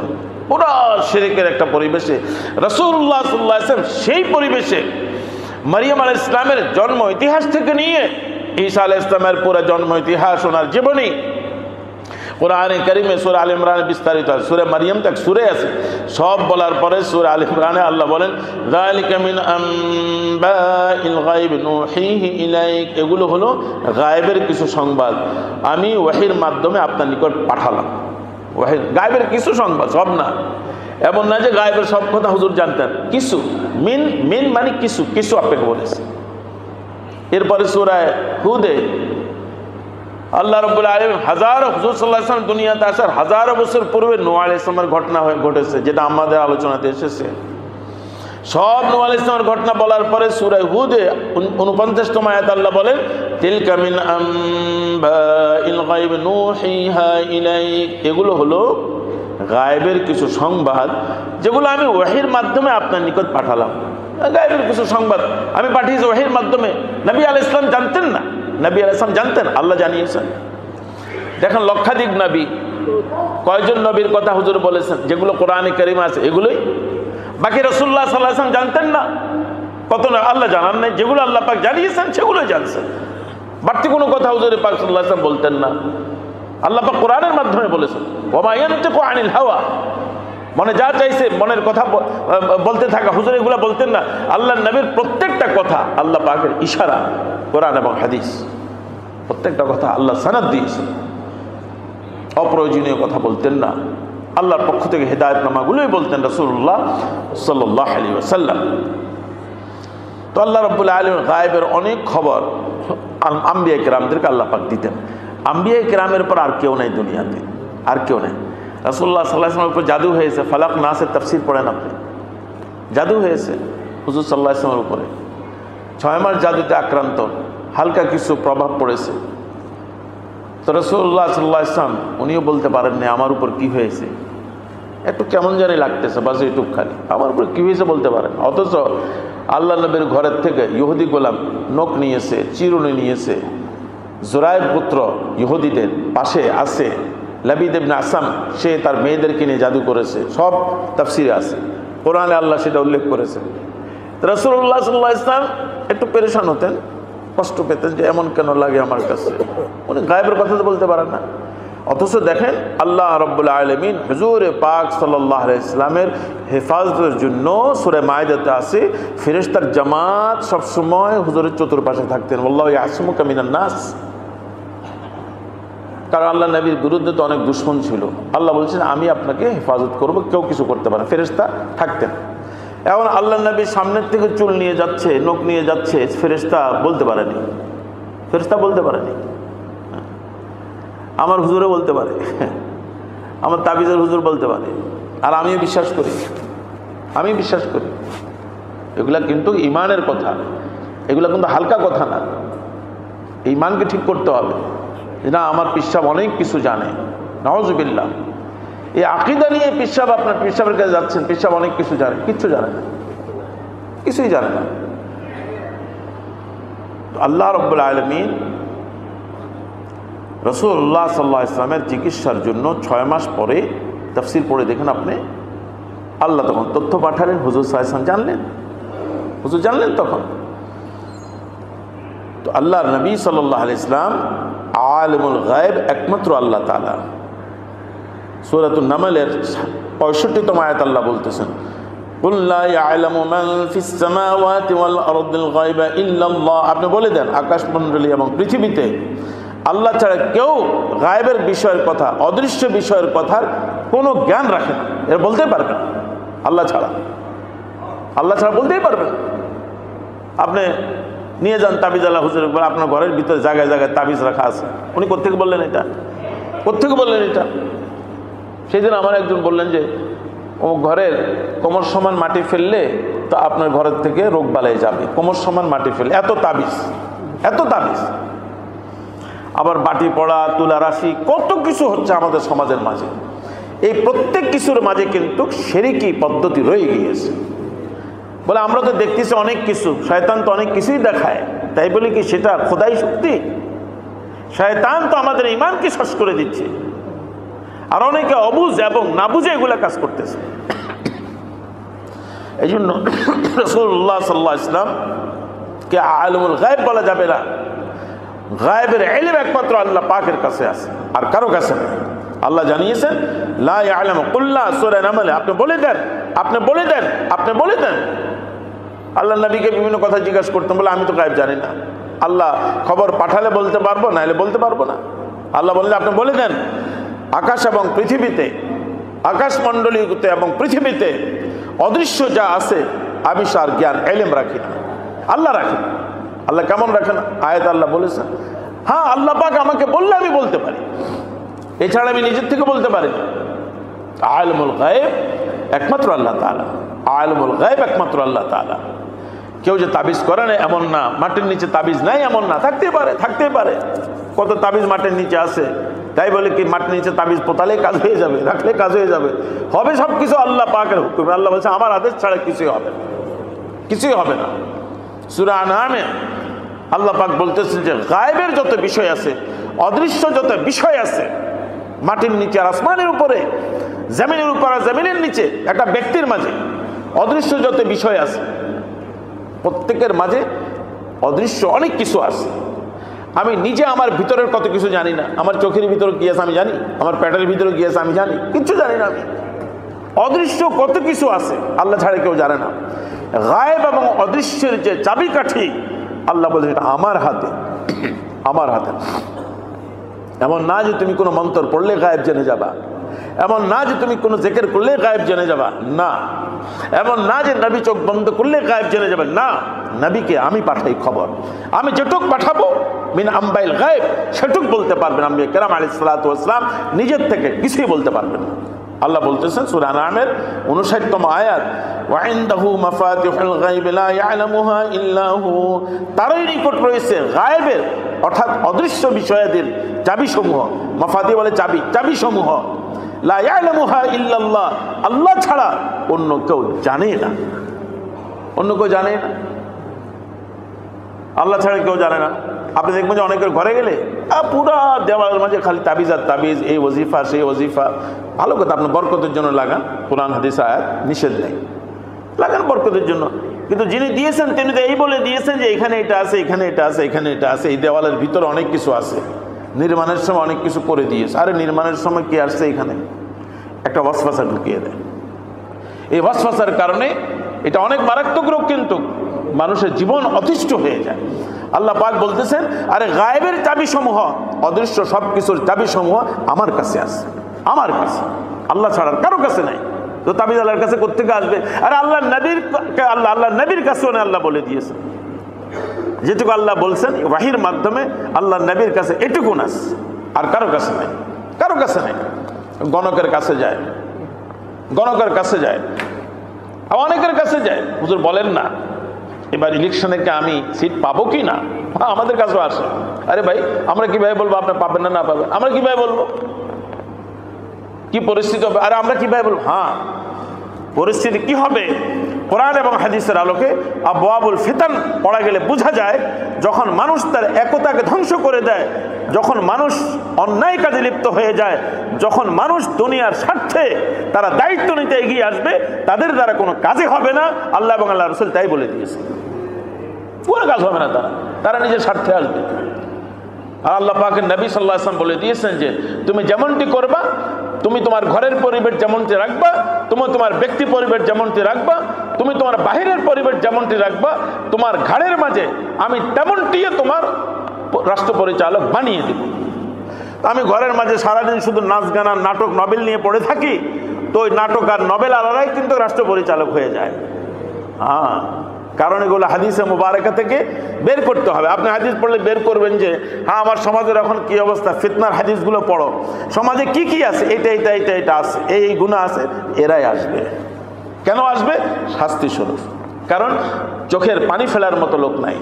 S1: পুরা শিরকের একটা পরিবেশে রাসূলুল্লাহ সাল্লাল্লাহু আলাইহি ওয়াসাল্লাম সেই পরিবেশে মারিয়াম আলাইহিস সালামের জন্ম ইতিহাস থেকে নিয়ে ঈসা আলাইহিস সালামের পুরো জন্ম ইতিহাস, ওনার জীবনী কোরআনে কারিমে সূরা আল ইমরানে বিস্তারিত আছে। সূরা মারিয়াম তক সূরা আছে, সব বলার পরে সূরা আল ইমরানে আল্লাহ বলেন যালিকা মিন আম্বাইল গায়ব নুহিহি ইলাইক, এগুলো হলো গায়েবের কিছু সংবাদ আমি ওহীর মাধ্যমে আপনার নিকট পাঠালাম। ওহীর গায়েবের কিছু সংবাদ, সব না। এমন না যে গায়েবের সব কথা হুজুর জানতেন, কিছু, মিন মানে কিছু কিছু আপনাকে বলেছে। এরপরে সূরা হুদে আল্লাহ রাব্বুল আলামিন হাজারো, হুজুর সাল্লাল্লাহু আলাইহি ওয়াসাল্লাম দুনিয়াতে আসার হাজারো বছর পূর্বে নূহ আলাইহিস সালামের ঘটনা ঘটেছে, যেটা আমাদের আলোচনাতে এসেছে। সব নূহ আলাইহিস সালামের ঘটনা বলার পরে সূরা হুদে 49তম আয়াত আল্লাহ বলেন তিলকা মিন আম্বাইল গায়ব নুহিহা ইলাইক, এগুলো হলো গায়েবের কিছু সংবাদ যেগুলো আমি ওহীর মাধ্যমে আপনার নিকট পাঠালাম। গায়েবের কিছু সংবাদ আমি পাঠিয়েছি ওহীর মাধ্যমে। নবী আলাইহিস সালাম জানতেন না, নবী আলাইহিস সালাম জানতেন, আল্লাহ জানিয়েছেন। দেখেন লক্ষাধিক নবী, কয়জন নবীর কথা হুজুর বলেছেন যেগুলো কোরআনে কারিমে আছে, এগুলোই। বাকি রাসূলুল্লাহ সাল্লাল্লাহু আলাইহি ওয়াসাল্লাম জানতেন না, কত না আল্লাহ জানান নাই, যেগুলো আল্লাহ পাক জানিয়েছেন সেগুলোই জানছেন। বাড়তি কোনো কথা হুজুর পাক সাল্লাল্লাহু আলাইহি ওয়াসাল্লাম বলতেন না, আল্লাহ পাক কোরআনের মাধ্যমে বলেছেন ওয়া মা ইয়ানতিকু আনিল হাওয়া, মনে যা চাইছে মনের কথা বলতে থাকা, হুজুর এগুলো বলতেন না। আল্লাহর নবীর প্রত্যেকটা কথা আল্লাহ পাকের ইশারা, কোরআন এবং হাদিস, প্রত্যেকটা কথা আল্লাহ সানাদ দিয়েছেন। অপ্রয়োজনীয় কথা বলতেন না, আল্লাহর পক্ষ থেকে হেদায়েতনামাগুলোই বলতেন রাসূলুল্লাহ সাল্লাল্লাহু আলাইহি ওয়াসাল্লাম। তো আল্লাহ রাব্বুল আলামিন গায়েবের অনেক খবর আম্বিয়া কিরামদেরকে আল্লাহ পাক দিতেন। আম্বিয়া কিরামের পর আর কেউ নাই দুনিয়াতে, আর কেউ নাই। রাসূলুল্লাহ সাল্লাল্লাহু আলাইহি ওয়াসাল্লামের উপর জাদু হয়েছে, ফালাক নাসের তাফসীর পড়েন আপনি, জাদু হয়েছে হুজুর সাল্লাল্লাহু আলাইহি ওয়াসাল্লামের উপরে। 6 মাস জাদুতে আক্রান্ত, হালকা কিছু প্রভাব পড়েছে। তো রাসূলুল্লাহ সাল্লাল্লাহু আলাইহি ওয়াসাল্লাম উনিও বলতে পারেননি আমার উপর কি হয়েছে, একটু কেমন জানি লাগতেছে, বাস এইটুক খালি, আমার উপর কি হয়েছে বলতে পারেন। অথচ আল্লাহ নবীর ঘরের থেকে ইহুদি গোলাম নখ নিয়েছে, চিরুনি নিয়েছে। জুরাইর পুত্র ইহুদিদের পাশে আছে লাবিদ ইবনে আসাম, সে তার মেয়েদেরকে নিয়ে জাদু করেছে, সব তাফসিরে আছে, কোরআনে আল্লাহ সেটা উল্লেখ করেছে। রাসূলুল্লাহ সাল্লাল্লাহু আলাইহি ওয়াসাল্লাম একটু পেরেশান হতেন, কষ্ট পেতেন যে এমন কেন লাগে আমার কাছে, উনি গায়েবের কথা তো বলতে পারেন না। অথচ দেখেন আল্লাহ রাব্বুল আলামিন হুজুর পাক সাল্লাল্লাহু আলাইহি ওয়াসাল্লামের হেফাজতের জন্য সূরা মাইদাতে আছে ফেরেশতার জামাত সবসময় হুজুরের চতুর্পাশে থাকতেন, আল্লাহু ইয়াসমুকা মিনান নাস। কারণ আল্লাহ নবীর বিরুদ্ধে তো অনেক দুশমন ছিল, আল্লাহ বলছেন আমি আপনাকে হেফাজত করব, কেউ কিছু করতে পারে না, ফেরেশতা থাকতেন। এখন আল্লাহ নবী সামনের থেকে চুল নিয়ে যাচ্ছে, নখ নিয়ে যাচ্ছে, ফেরেশতা বলতে পারেনি, ফেরেশতা বলতে পারেনি। আমার হুজুরে বলতে পারে, আমার তাবিজের হুজুর বলতে পারে, আর আমিও বিশ্বাস করি, আমি বিশ্বাস করি। এগুলা কিন্তু ইমানের কথা, এগুলা কিন্তু হালকা কথা না। ইমানকে ঠিক করতে হবে যে না আমার পিসাব অনেক কিছু জানে, নাউজুবিল্লাহ। এই আকীদা নিয়ে পিসাব, আপনার পিসাবের কাছে যাচ্ছেন, পিসাব অনেক কিছু জানে, কিচ্ছু জানে না, কিছুই জানে না। আল্লাহ রাব্বুল আলামিন রাসূলুল্লাহ সাল্লাল্লাহু আলাইহি ওয়াসাল্লামের চিকিৎসার জন্য 6 মাস পরে, তাফসীর পড়ে দেখেন আপনি, আল্লাহ তখন তথ্য পাঠালেন, হুজুর সাল্লাল্লাহু আলাইহি ওয়াসাল্লাম জানলেন, হুজুর জানলেন তখন। তো আল্লাহর নবী সাল্লাল্লাহু আলাইহি ওয়াসাল্লাম আলিমুল গায়ব একমাত্র আল্লাহ তাআলা। সূরাতুন নামলের 65তম আয়াত আল্লাহ বলতেছেন কুল লা ইয়ালামু মান ফিস সামাওয়াতি ওয়াল আরদিল গায়বা ইল্লাল্লাহ, আপনি বলে দেন আকাশমণ্ডলী এবং পৃথিবীতে আল্লাহ ছাড়া কেউ গায়েবের বিষয়ের কথা, অদৃশ্য বিষয়ের কথার কোনো জ্ঞান রাখে না, এর বলতেই পারবেন আল্লাহ ছাড়া, আল্লাহ ছাড়া বলতেই পারবেন। আপনি নিয়ে যান তাবিজ আল্লাহ হুজুর, আপনার ঘরের ভিতরে জায়গায় জায়গায় তাবিজ রাখা আছে, উনি কোত্থেকে বললেন এটা, কোত্থেকে বললেন এটা? সেই দিন আমার একজন বললেন যে ও ঘরের কোমর সমান মাটি ফেললে তো আপনার ঘরের থেকে রোগ বালাই যাবে, কোমর সমান মাটি ফেললে। এত তাবিজ, এত তাবিজ। আবার বাটি পড়া, তুলা রাশি, কত কিছু হচ্ছে আমাদের সমাজের মাঝে। এই প্রত্যেক কিছুর মাঝে কিন্তু শিরকি পদ্ধতি রয়ে গিয়েছে। বলে আমরা তো দেখতেছি অনেক কিছু, শয়তান তো অনেক কিছুই দেখায়, তাই বলে কি সেটা খোদাই শক্তি? শয়তান তো আমাদের ঈমানকে শেষ করে দিচ্ছে। আর অনেকে অবুঝ এবং না বুঝে এগুলা কাজ করতেছে। এই জন্য রাসূলুল্লাহ সাল্লাল্লাহু আলাইহি ওয়াসাল্লাম কে আলিমুল গায়ব বলা যাবে না। গায়বের ইলম একমাত্র আল্লাহ পাকের কাছে আছে, আর কারো কাছে নেই। আল্লাহ জানিয়েছেন লা ইয়ালামু কুল্লা, সূরা নামলে আপনি বলে দেন, আপনি বলে দেন, আপনি বলে দেন। আল্লাহ নবীকে বিভিন্ন কথা জিজ্ঞাসা করতেন, বলে আমি তো গায়ব জানি না। আল্লাহ খবর পাঠালে বলতে পারবো, নাহলে বলতে পারবো না। আল্লাহ বললেন আপনি বলে দেন, আকাশ এবং পৃথিবীতে, আকাশমণ্ডলীতে এবং পৃথিবীতে অদৃশ্য যা আছে আমি তার জ্ঞান ইলম রাখি না, আল্লাহ রাখি না। আল্লাহ কেমন রাখেন? আয়াত আল্লাহ বলেছেন, হ্যাঁ আল্লাহ পাক আমাকে বললে আমি বলতে পারি, এছাড়া আমি নিজের থেকে বলতে পারি না। আলিমুল গায়ব একমাত্র আল্লাহ তাআলা, আলিমুল গায়ব একমাত্র আল্লাহ তাআলা। কেউ যে তাবিজ করে না এমন না, মাটির নিচে তাবিজ নাই এমন না, থাকতে পারে, থাকতে পারে। কত তাবিজ মাটির নিচে আছে, তাই বলে কি মাটির নিচে তাবিজ পোতালে কাজ হয়ে যাবে, রাখলে কাজ হয়ে যাবে? হবে সব কিছু আল্লাহ পাকের হুকুমে। আল্লাহ বলছে আমার আদেশ ছাড়া কিছুই হবে না, কিছুই হবে না। সূরা আনআমে আল্লাহ পাক বলতেছেন যে গায়বের যত বিষয় আছে, অদৃশ্য যত বিষয় আছে, মাটির নিচে আর আসমানের উপরে, জমিনের উপর আর জমিনের নিচে, একটা ব্যক্তির মাঝে অদৃশ্য যত বিষয় আছে, প্রত্যেকের মাঝে অদৃশ্য অনেক কিছু আছে। আমি নিজে আমার ভিতরের কত কিছু জানি না। আমার চোখের ভিতরে কি আছে আমি জানি, আমার পেটের ভিতরে কি আছে আমি জানি, কিচ্ছু জানি না আমি। অদৃশ্য কত কিছু আছে আল্লাহ ছাড়া কেউ জানে না। গায়েব এবং অদৃশ্যের যে চাবিকাঠি আল্লাহ বলছেন এটা আমার হাতে, আমার হাতে। এমন না যে তুমি কোনো মন্ত্র পড়লে গায়েব জেনে যাবা, এমন না যে তুমি কোনো জিকির করলে গায়েব জেনে যাবা, না। এমন না যে নবী চোখ বন্ধ করলে গায়েব জেনে যাবে, না। নবীকে আমি পাঠাই খবর, আমি যেটুক পাঠাবো মিন আম্বাইল গায়েব সেটুক বলতে পারবেন আম্বিয়া কেরাম আলাইহিস সালাতু ওয়াস সালাম, নিজের থেকে কিছুই বলতে পারবেন না। আল্লাহ বলতেছেন সূরা আনআমের 59তম আয়াত, ওয়া ইনদাহু মাফাতিহুল গায়ব লা ইয়ালামুহা ইল্লা হু, তারই নিকট রয়েছে গায়েবের অর্থাৎ অদৃশ্য বিষয়াদির চাবিসমূহ। মাফাতি বলে চাবি, চাবিসমূহ। লা ইয়ালামুহা ইল্লাল্লাহ, আল্লাহ ছাড়া অন্য কেউ জানে না, অন্য কেউ জানে না, আল্লাহ ছাড়া কেউ জানে না। আপনি দেখবেন যে অনেকের ঘরে গেলে পুরা দেওয়ালের মাঝে খালি তাবিজ আর তাবিজ, এই ওজিফা সেই ওজিফা। ভালো কথা, আপনি বরকতের জন্য লাগান, কোরআন হাদিস আয়াত নিষেধ নেই, লাগান বরকতের জন্য। কিন্তু যিনি দিয়েছেন তিনি তো এই বলে দিয়েছেন যে এখানে এটা আছে, এখানে এটা আছে, এখানে এটা আছে, এই দেওয়ালের ভিতরে অনেক কিছু আছে, নির্মাণের সময় অনেক কিছু করে দিয়েছে। আরে নির্মাণের সময় কি আসছে? এখানে একটা ওয়াসওয়াসা ঢুকিয়ে দেয়। এই ওয়াসওয়াসার কারণে এটা অনেক মারাত্মক রোগ, কিন্তু মানুষের জীবন অতিষ্ঠ হয়ে যায়। আল্লাহ পাক বলতেছেন আরে গায়েবের চাবিসমূহ, অদৃশ্য সব কিছুর চাবিসমূহ আমার কাছে আছে, আমার কাছে, আল্লাহ ছাড়ার কারো কাছে নাই। তো তাবিজ আল্লাহর কাছে কোত্থেকে আসবে? আরে আল্লাহ নবীর, আল্লাহ নবীর কাছেও না, আল্লাহ বলে দিয়েছেন যেটুকু আল্লাহ বলছেন ওয়াহির মাধ্যমে আল্লাহ নবীর কাছে এটুকু নাস, আর কারো কাছে নাই, কারো কাছে নাই। গণকের কাছে যায়, গণকের কাছে যায়, অনেকের কাছে যায়, হুজুর বলেন না এবার ইলেকশনে কি আমি সিট পাবো কি না? হ্যাঁ, আমাদের কাছেও আসে। আরে ভাই আমরা কিভাবে বলবো আপনি পাবেন না, না পাবেন? আমরা কিভাবে বলবো কি পরিস্থিতি হবে? আরে আমরা কিভাবে বলবো? হ্যাঁ, পরিস্থিতি কি হবে কোরআন এবং হাদিসের আলোকে আবওয়াবুল ফিতান পড়া গেলে বোঝা যায়, যখন মানুষ তার একতাকে ধ্বংস করে দেয়, যখন মানুষ অন্যায় কাজে লিপ্ত হয়ে যায়, যখন মানুষ দুনিয়ার স্বার্থে তারা দায়িত্ব নিতে এগিয়ে আসবে, তাদের দ্বারা কোনো কাজে হবে না। আল্লাহ এবং আল্লাহ রাসূল তাই বলে দিয়েছে, কোনো কাজ হবে না, তারা নিজের স্বার্থে আসবে। আর আল্লাহ পাকের নবী সাল্লাল্লাহু আলাইহি ওয়াসাল্লাম বলে দিয়েছেন যে তুমি যেমনটি করবা, তুমি তোমার ঘরের পরিবেশ যেমনটি রাখবা, তুমি তোমার ব্যক্তি পরিবেশ যেমনটি রাখবা, তুমি তোমার বাহিরের পরিবেশ যেমনটি রাখবা, তোমার ঘাড়ের মাঝে আমি তেমনটি তোমার রাষ্ট্র পরিচালক বানিয়ে দেব। আমি ঘরের মাঝে সারাদিন শুধু নাচ গান আর নাটক নভেল নিয়ে পড়ে থাকি, তো ওই নাটক আর নভেল আলাদাই কিন্তু রাষ্ট্র পরিচালক হয়ে যায়। হ্যাঁ, কারণ এগুলো হাদিসে মুবারাকা থেকে বের করতে হবে। আপনি হাদিস পড়লে বের করবেন যে হ্যাঁ আমার সমাজের এখন কি অবস্থা, ফিতনার হাদিসগুলো পড়ো, সমাজে কি কি আছে, এটা আছে, এই গুনাহ আছে, এরাই আসবে। কেন আসবে? শাস্তি স্বরূপ। কারণ চোখের পানি ফেলার মতো লোক নাই,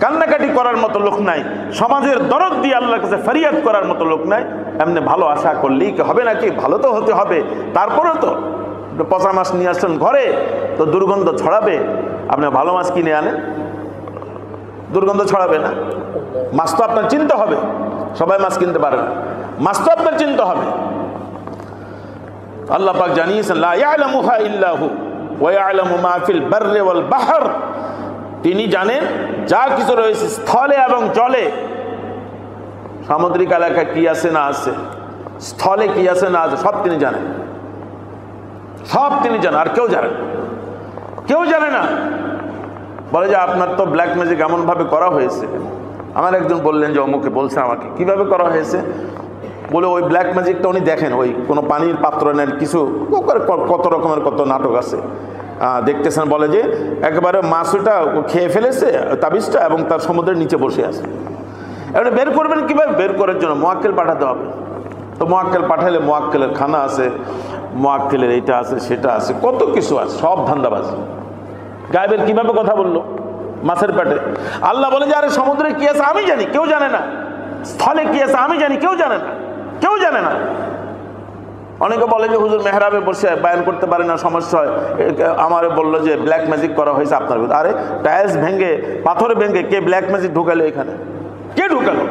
S1: কান্নাকাটি করার মতো লোক নাই, সমাজের দরদ দিয়ে আল্লাহর কাছে ফরিয়াদ করার মতো লোক নাই। এমনি ভালো আশা করলেই কি হবে নাকি? ভালো তো হতে হবে। তারপরেও তো পচা মাছ নিয়ে আসছেন ঘরে, তো দুর্গন্ধ ছড়াবে। আপনি ভালো মাছ কিনে আনেন, দুর্গন্ধ ছড়াবে না? মাছ তো আপনার চিনতে হবে, সবাই মাছ কিনতে পারে না, মাছ তো আপনার চিনতে হবে। আল্লাহ পাক জানিয়েছেন লা ইয়ালামুহা ইল্লাহু ওয়া ইয়ালামু মা ফিল বাররি ওয়াল বাহর, তিনি জানেন যা কিছু রয়েছে স্থলে এবং জলে। সামুদ্রিক এলাকায় কি আছে না আছে, স্থলে কি আছে না আছে, সব তিনি জানেন, সব তিনি জানেন। আর কেউ জানেন, কেউ জানে না। বলে যে আপনার তো ব্ল্যাক ম্যাজিক এমনভাবে করা হয়েছে। আমার একজন বললেন যে অমুকে বলছে আমাকে, কিভাবে করা হয়েছে? বলে ওই ব্ল্যাক ম্যাজিকটা উনি দেখেন, ওই কোনো পানির পাত্র নেন, কিছু কত রকমের কত নাটক আছে দেখতেছেন। বলে যে একেবারে মাছটা খেয়ে ফেলেছে তাবিজটা এবং তার সমুদ্রের নিচে বসে আছে। এবারে বের করবেন কীভাবে? বের করার জন্য মোয়াক্কেল পাঠাতে হবে। তো মোয়াক্কেল পাঠালে মোয়াক্কেলের খানা আছে, মোয়াক্কেলের এইটা আছে, সেটা আছে, কত কিছু আছে, সব ধান্দাবাজি। গায়েবের কিভাবে কথা বললো? মাছের পেটে। আল্লাহ বলে যে আরে সমুদ্রে কি আছে আমি জানি, কেউ জানে না। স্থলে কি আছে আমি জানি, কেউ জানে না, কেউ জানে না। অনেকে বলে যে হুজুর মেহরাবে বসে বায়ান করতে পারে না, সমস্যা হয়। আমারে বললো যে ব্ল্যাক ম্যাজিক করা হয়েছে আপনার। আরে টাইলস ভেঙে, পাথর ভেঙে কে ব্ল্যাক ম্যাজিক ঢুকালো এখানে? কে ঢুকালো?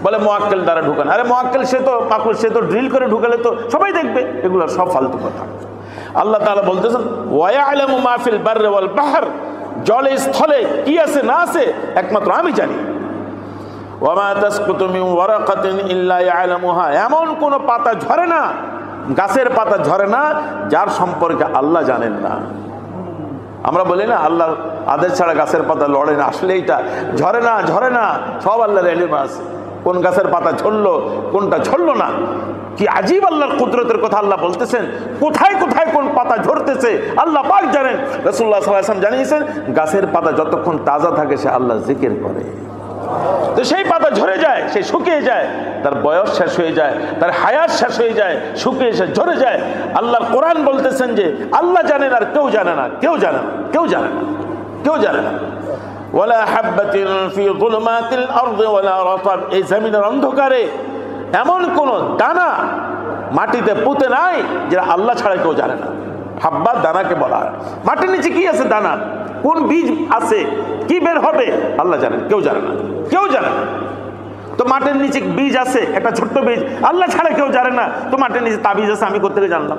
S1: বলে মোয়াক্কেল দ্বারা ঢুকানো। আরে মোয়াক্কেল সে তো পাকুল, সে তো ড্রিল করে ঢুকালে তো সবাই দেখবে। এগুলো সব ফালতু কথা। আল্লাহ তাআলা বলতেছেন ওয়া ইয়ালামু মা ফিল বাররি ওয়াল বাহর, জলে স্থলে কি আছে না আছে একমাত্র আমি জানি। ওয়া মা তাসকুতু মিন ওয়ারাকাতিন ইল্লা ইয়ালামুহা, এমন কোন পাতা ঝরে না, গাছের পাতা ঝরে না যার সম্পর্কে আল্লাহ জানেন না। আমরা বলি না আল্লাহর আদেশ ছাড়া গাছের পাতা লড়ে না, আসলে এইটা ঝরে না, ঝরে না, সব আল্লাহর ইলম আছে। কোন গাছের পাতা ঝরলো, কোনটা ঝরলো না, কি আজীব আল্লাহর কুদরতের কথা আল্লাহ বলতেছেন। কোথায় কোথায় কোন পাতা ঝরতেছে আল্লাহ পাক জানেন। রাসূলুল্লাহ সাল্লাল্লাহু আলাইহি ওয়াসাল্লাম জানিয়েছেন গাছের পাতা যতক্ষণ তাজা থাকে সে আল্লাহ জিকির করে। তো সেই পাতা ঝরে যায়, সে শুকিয়ে যায়, তার বয়স শেষ হয়ে যায়, তার হায়াত শেষ হয়ে যায়, শুকিয়ে সে ঝরে যায়। আল্লাহর কোরআন বলতেছেন যে আল্লাহ জানেন আর কেউ জানে না, কেউ জানে না, কেউ জানে না, কেউ জানে না। ওয়ালা হাববাতিন ফি যুলুমাতিল আরদি ওয়ালা রাতাব, এই জমিনের অন্ধকারে এমন কোন দানা মাটিতে পুঁতে নাই যেটা আল্লাহ ছাড়া কেউ জানে না। হাব্বা দানাকে বলা হয়। মাটির নিচে কি আছে দানা, কোন বীজ আছে, কি বের হবে আল্লাহ জানেন, কেউ জানে না, কেউ জানে না। তো মাটির নিচে বীজ আছে, একটা ছোট্ট বীজ, আল্লাহ ছাড়া কেউ জানে না। তো মাটির নিচে তাবিজ আছে, আমি কোত্থেকে জানলাম?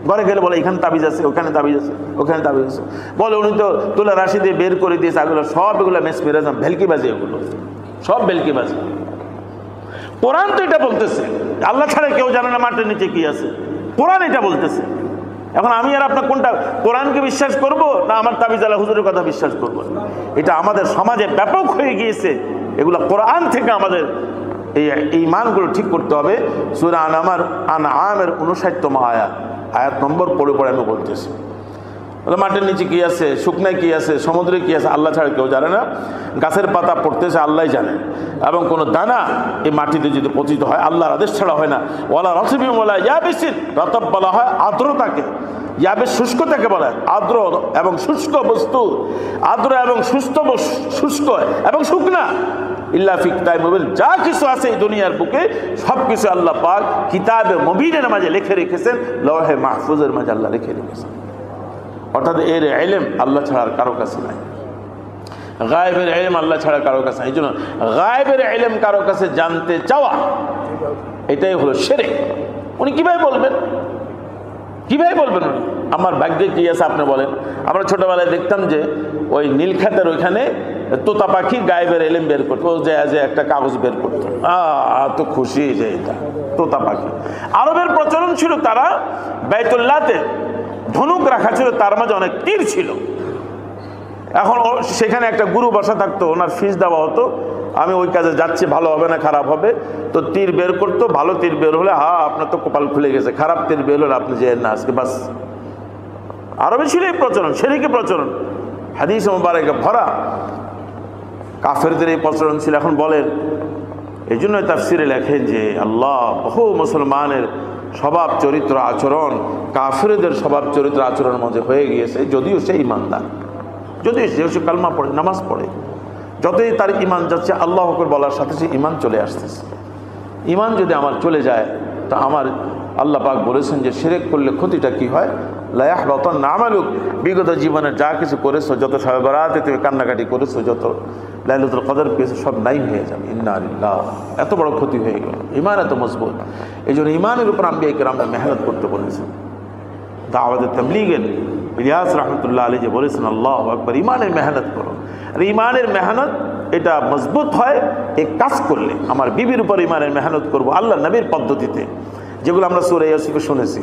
S1: ঘরে গেলে বলে এখানে তাবিজ আছে, ওখানে তাবিজ আছে, ওখানে তাবিজ আছে। বলে উনি তো তুলা রাশি দিয়ে বের করে দিয়েছে, এগুলো সব এগুলো মেসমেরাজম, ভেলকিবাজি, এগুলো সব ভেলকিবাজি। কোরআন তো এটা বলতেছে আল্লাহ ছাড়া কেউ জানে না মাটির নিচে কি আছে, কোরআন এটা বলতেছে। এখন আমি আর আপনার কোনটা, কোরআনকে বিশ্বাস করব না আমার তাবিজ আলা হুজুরের কথা বিশ্বাস করব? এটা আমাদের সমাজে ব্যাপক হয়ে গিয়েছে। এগুলো কোরআন থেকে আমাদের এই ঈমানগুলো ঠিক করতে হবে। সূরা আনআমের 59তম আয়াত নম্বর পড়ে পড়ে আমি বলতেছি। মাটির নিচে কি আছে, শুকনায় কি আছে, সমুদ্রে কি আছে আল্লাহ ছাড়া কেউ জানে না। গাছের পাতা পড়তেছে আল্লাহই জানে। এবং কোনো দানা এই মাটিতে যদি পতিত হয় আল্লাহর আদেশ ছাড়া হয় না। ওয়ালা রাতবিন ওয়ালা ইয়াবিসিন, রতব বলা হয় আর্দ্রতাকে, ইয়াবিস শুষ্কতাকে বলা হয়। আর্দ্র এবং শুষ্ক বস্তু, আর্দ্র এবং শুষ্ক এবং শুকনা, ইল্লা ফি কিতাবিন মুবিন, যা কিছু আছে এই দুনিয়ার বুকে সব কিছু আল্লাহ পাক কিতাবে মুবিনের মাঝে লিখে রেখেছেন, লওহে মাহফুজের মাঝে আল্লাহ লিখে রেখেছেন। অর্থাৎ এর ইলম আল্লাহ ছাড়া আর কারো কাছে নাই। গায়েবের ইলম আল্লাহ ছাড়া কারো কাছে নাই। এই জন্য গায়েবের ইলম কারো কাছে জানতে চাওয়া এটাই হলো শিরক। উনি কিভাবে বলবেন, কিভাবে বলবেন উনি আমার ভাগ্যে কি আছে আপনি বলেন? আমরা ছোটবেলায় দেখতাম যে ওই নীলক্ষেতের ওইখানে তোতা পাখি গায়েবের ইলম বের করতো, ও যে একটা কাগজ বের করতো, তো খুশি যে এটা তোতা পাখি। আরবের প্রচলন ছিল, তারা বাইতুল্লাহতে ধনুক রাখা ছিল, তার মাঝে অনেক তীর ছিল। এখন সেখানে একটা গুরু বসা থাকতো, ওনার ফিস দেওয়া হতো, আমি ওই কাজে যাচ্ছি, ভালো হবে না খারাপ হবে, তো তীর বের করতো। ভালো তীর বের হলে আপনার তো কপাল খুলে গেছে, খারাপ তীর বের হলে আপনি যে না আজকে বাস। আরবে ছিল এই প্রচলন, শিরকি প্রচলন। হাদিস মুবারকে ভরা কাফেরদের এই প্রচলন ছিল। এখন বলেন, এই জন্য তাফসিরে লেখেন যে আল্লাহ বহু মুসলমানের স্বভাব চরিত্র আচরণ কাফেরদের স্বভাব চরিত্র আচরণের মধ্যে হয়ে গিয়েছে, যদিও সে ইমানদার, যদিও সে কালমা পড়ে, নামাজ পড়ে, যতই তার ইমান যাচ্ছে আল্লাহ আকবার বলার সাথে সে ইমান চলে আসতেছে। ইমান যদি আমার চলে যায় তা আমার আল্লাহ পাক বলেছেন যে শিরক করলে ক্ষতিটা কি হয়, লা ইয়াহবাতান্না আমালুক, বিগত জীবনে যা কিছু করেছো, যত শবে বরাতে তুমি কান্নাকাটি করেছো, যত লাইলাতুল কদর পেয়েছো, সব নাই হয়ে যাবে। ইন্না লিল্লাহ, এত বড় ক্ষতি হয়ে গেল। ইমান এত মজবুত, এই জন্য ইমানের উপর আম্বিয়া কিরামরা মেহনত করতে বলেছেন। দাওয়াতে তাবলীগের ইলিয়াস রহমতুল্লাহ আলী যে বলেছেন আল্লাহু আকবার, ইমানের মেহনত করো। আর ইমানের মেহনত এটা মজবুত হয় এই কাজ করলে। আমার বিবির উপর ইমানের মেহনত করবো আল্লাহ নবীর পদ্ধতিতে, যেগুলো আমরা সূরা ইউসুফে শুনেছি।